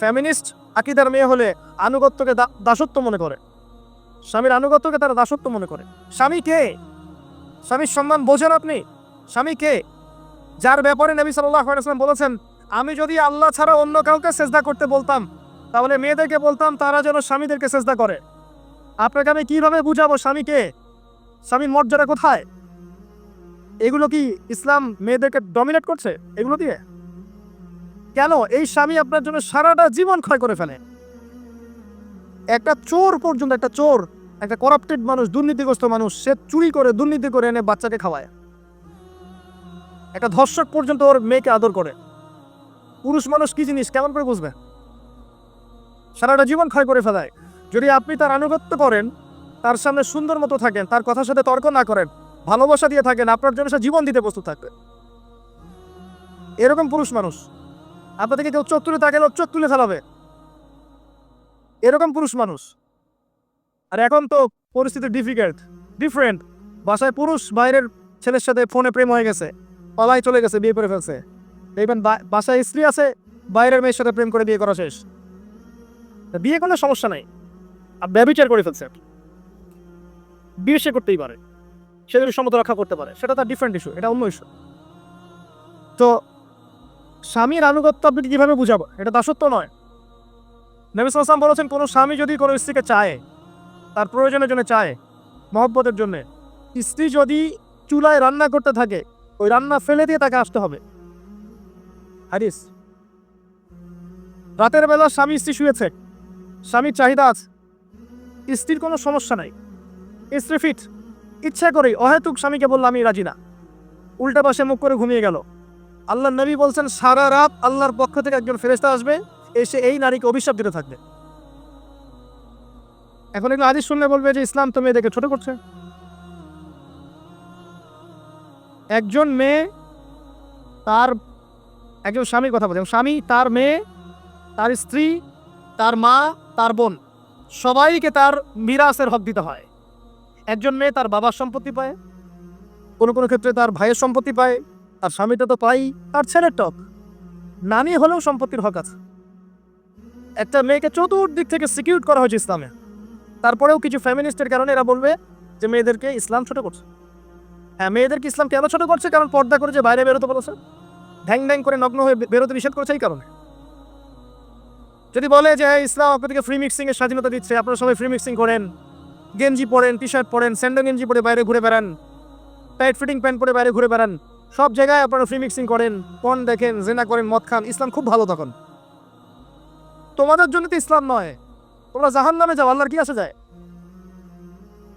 ফ্যামিনিস্ট আকীদার মেয়ে হলে আনুগত্যকে দাসত্ব মনে করে, স্বামীর আনুগত্যকে তারা দাসত্ব মনে করে। স্বামী কে? স্বামীর সম্মান বোঝেন আপনি? স্বামী কে? যার ব্যাপারে নবী সাল্লাল্লাহু আলাইহি ওয়াসাল্লাম বলেছেন, আমি যদি আল্লাহ ছাড়া অন্য কাউকে সেজদা করতে বলতাম, তাহলে মেয়েদেরকে বলতাম তারা যেন স্বামীদেরকে সেজদা করে। আপনাকে আমি কিভাবে বুঝাবো স্বামী কে? স্বামীর মর্যাদা কোথায়? এগুলো কি ইসলাম মেয়েদেরকে ডমিনেট করছে এগুলো দিয়ে? কেন? এই স্বামী আপনার জন্য সারাটা জীবন ক্ষয় করে ফেলে। একটা চোর পর্যন্ত, একটা চোর, একটা করাপ্টেড মানুষ, দুর্নীতিগ্রস্ত মানুষ, সে চুরি করে, দুর্নীতি করে এনে বাচ্চাকে খাওয়ায়। একটা ধর্ষক পর্যন্ত ওর মেয়েকে আদর করে। পুরুষ মানুষ কি জিনিস কেমন করে বুঝবে? সারাটা জীবন ক্ষয় করে ফেলায়। যদি আপনি তার আনুগত্য করেন, তার সামনে সুন্দর মতো থাকেন, তার কথার সাথে তর্ক না করেন, ভালোবাসা দিয়ে থাকেন, আপনার জন্য সে জীবন দিতে প্রস্তুত থাকবে। এরকম পুরুষ মানুষ। আপনার থেকে কেউ চোখ তুলে তাকালে চোখ তুলে ফেলাবে, এরকম পুরুষ মানুষ। আর এখন তো পরিস্থিতি ডিফারেন্ট। বাসায় পুরুষ বাইরের ছেলের সাথে ফোনে প্রেম হয়ে গেছে, পালাই চলে গেছে, বিয়ে করে ফেলছে। দেখবেন বাসায় স্ত্রী আছে, বাইরের মেয়ের সাথে প্রেম করে বিয়ে করা শেষ। বিয়ে করলে সমস্যা নাই, আর ব্যভিচার করে ফেলছে, বিয়ে সে করতেই পারে, সে যদি সমতা রক্ষা করতে পারে, সেটা তার ডিফারেন্ট ইস্যু, এটা অন্য ইস্যু। তো স্বামীর আনুগত্য আপনি কিভাবে বুঝাবো? এটা দাসত্ব নয়। নবী সাল্লাল্লাহু আলাইহি ওয়াসাল্লাম বলেছেন, কোনো স্বামী যদি কোনো স্ত্রীকে চায়, তার প্রয়োজনের জন্য চায়, মহব্বতের জন্য, স্ত্রী যদি চুলায় রান্না করতে থাকে, ওই রান্না ফেলে দিয়ে তাকে আসতে হবে। হাদিস। রাতের বেলা স্বামী স্ত্রী শুয়েছে, স্বামীর চাহিদা আছে, স্ত্রীর কোনো সমস্যা নাই, স্ত্রী ফিট, ইচ্ছা করে অহেতুক স্বামীকে বলল আমি রাজি না, উল্টা পাশে মুখ করে ঘুমিয়ে গেল। আল্লাহ নবী বলছেন সারা রাত আল্লাহর পক্ষ থেকে একজন ফেরেশতা আসবে, এসে এই নারীকে অভিশাপ দিতে থাকবে। এখন এগুলো হাদিস শুনলে বলবে যে ইসলাম তো মেয়েদেরকে ছোট করছে। একজন মেয়ে তার একজন স্বামীর কথা বলছি, স্বামী, তার মেয়ে, তার স্ত্রী, তার মা, তার বোন, সবাইকে তার মিরাসের হক দিতে হয়। একজন মেয়ে তার বাবার সম্পত্তি পায়, কোনো কোনো ক্ষেত্রে তার ভাইয়ের সম্পত্তি পায়, তার স্বামীটা তো পাই, তার ছেলের টক, নানি হলেও সম্পত্তির হক আছে। একটা মেয়েকে চতুর্দিক থেকে সিকিউর করা হয়েছে ইসলামে। তারপরেও কিছু ফ্যামিনিস্টের কারণে এরা বলবে যে মেয়েদেরকে ইসলাম ছোট করছে। হ্যাঁ, মেয়েদেরকে ইসলাম কেন ছোট করছে? কারণ পর্দা করে যে বাইরে বেরোতে বলেছে, ঢ্যাং ঢ্যাং করে নগ্ন হয়ে বেরোতে নিষেধ করেছে, এই কারণে। যদি বলে যে ইসলাম আপনাদেরকে ফ্রি মিক্সিং এর স্বাধীনতা দিচ্ছে, আপনারা সবাই ফ্রি মিক্সিং করেন, গেঞ্জি পরেন, টি শার্ট পরেন, স্যান্ডো গেঞ্জি পরে বাইরে ঘুরে বেড়ান, টাইট ফিটিং প্যান্ট পরে বাইরে ঘুরে বেড়ান, সব জায়গায় আপনারা ফ্রি মিক্সিং করেন, পর্ন দেখেন, জেনা করেন, মদ খান, ইসলাম খুব ভালো। তখন তোমাদের জন্য তো ইসলাম নয়, তোমরা জাহান্নামে যাও, আল্লাহর কি আসে যায়?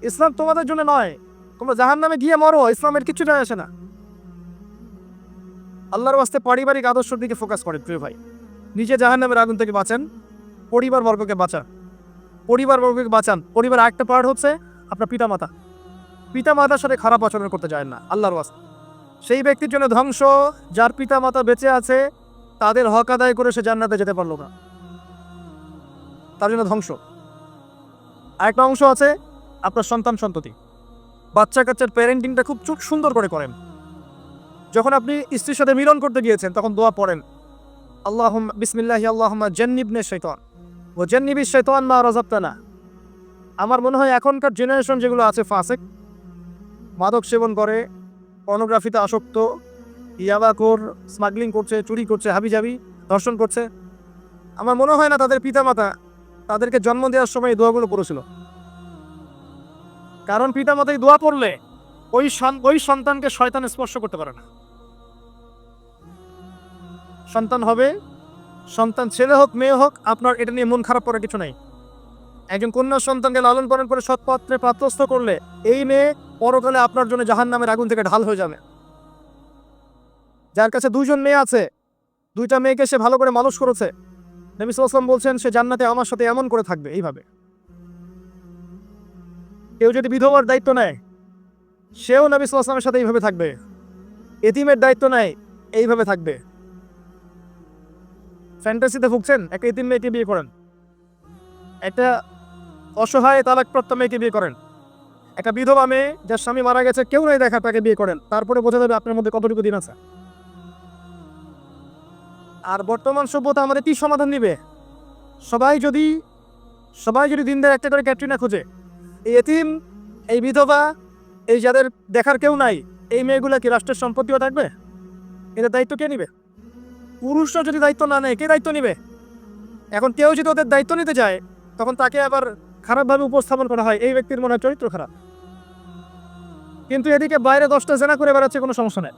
ইসলাম তোমাদের জন্য নয়, তোমরা জাহান্নামে গিয়ে মরো, ইসলামের কিছু যায় আসে না। আল্লাহর ওয়াস্তে পারিবারিক আদর্শের দিকে ফোকাস করেন প্রিয় ভাই। নিজে জাহান্নামের আগুন থেকে বাঁচান, পরিবারবর্গকে বাঁচান, পরিবারবর্গকে বাঁচান। পরিবার একটা পার্ট হচ্ছে আপনার পিতামাতা। পিতামাতার সাথে খারাপ আচরণ করতে যায় না আল্লাহর ওয়াস্তে। সেই ব্যক্তির জন্য ধ্বংস যার পিতামাতা বেঁচে আছে, তাদের হক আদায় করে সে জান্নাতে যেতে পারলো না, তার জন্য ধ্বংস। আরেকটা অংশ আছে আপনার সন্তান সন্ততি। বাচ্চা কাচ্চার প্যারেন্টিংটা খুব সুন্দর করে করেন। যখন আপনি স্ত্রীর সাথে মিলন করতে গিয়েছেন তখন দোয়া পড়েন, আল্লাহুম্মা বিসমিল্লাহি আল্লাহুম্মা জান্নিবনা শাইতান ওয়া জান্নিবিশ শাইতান মা রাযাকতানা। আমার মনে হয় এখনকার জেনারেশন যেগুলো আছে ফাসিক, মাদক সেবন করে, পর্নোগ্রাফিতে আসক্ত, ইয়াবাখোর, স্মাগলিং করছে, চুরি করছে, হাবিজাবি, ধর্ষণ করছে, আমার মনে হয় না তাদের পিতামাতা তাদেরকে জন্ম দেওয়ার সময় এই দোয়াগুলো পড়েছিল। কারণ পিতামাতা এই দোয়া পড়লে ওই সন্তানকে শয়তান স্পর্শ করতে পারে না। সন্তান হবে, সন্তান ছেলে হোক মেয়ে হোক, আপনার এটা নিয়ে মন খারাপ করার কিছু নাই। একজন কন্যা সন্তানকে লালন পালন করে সৎ পাত্রে পাত্রস্থ করলে এই মেয়ে পরকালে আপনার জন্য জাহান্নামের আগুন থেকে ঢাল হয়ে যাবে। যার কাছে দুইজন মেয়ে আছে, দুইটা মেয়েকে সে ভালো করে মানুষ করেছে, নবী সাল্লাল্লাহু আলাইহি ওয়াসাল্লাম বলছেন সে জান্নাতে আমার সাথে এমন করে থাকবে এইভাবে। কেউ যদি বিধবার দায়িত্ব নেয়, সেও নবী সাল্লাল্লাহু আলাইহি ওয়াসাল্লামের সাথে এইভাবে থাকবে। এতিমের দায়িত্ব নেয়, এইভাবে থাকবে। ফ্যান্টাসিতে ভুগছেন, একটা এতিম মেয়েকে বিয়ে করেন, একটা অসহায় তালাকপ্রাপ্ত মেয়েকে বিয়ে করেন, একটা বিধবা মেয়ে যার স্বামী মারা গেছে, কেউ নাই দেখা, তাকে বিয়ে করেন, তারপরে বোঝা যাবে আপনার মধ্যে কতটুকু দিন আছে। আর বর্তমান সভ্যতা আমাদের কি সমাধান নিবে? সবাই যদি দিনদের একটা করে ক্যাটরিনা খোঁজে, এই এতিম, এই বিধবা, এই যাদের দেখার কেউ নাই, এই মেয়েগুলা কি রাষ্ট্রের সম্পত্তিও থাকবে? এদের দায়িত্ব কে নিবে? পুরুষরা যদি দায়িত্ব না নেয়, কে দায়িত্ব নিবে? এখন কেউ যদি ওদের দায়িত্ব নিতে যায়, তখন তাকে আবার খারাপভাবে উপস্থাপন করা হয়, এই ব্যক্তির মনে হয় চরিত্র খারাপ। কিন্তু এদিকে বাইরে 10টা জেনা করে বেড়াচ্ছে, কোনো সমস্যা নেই।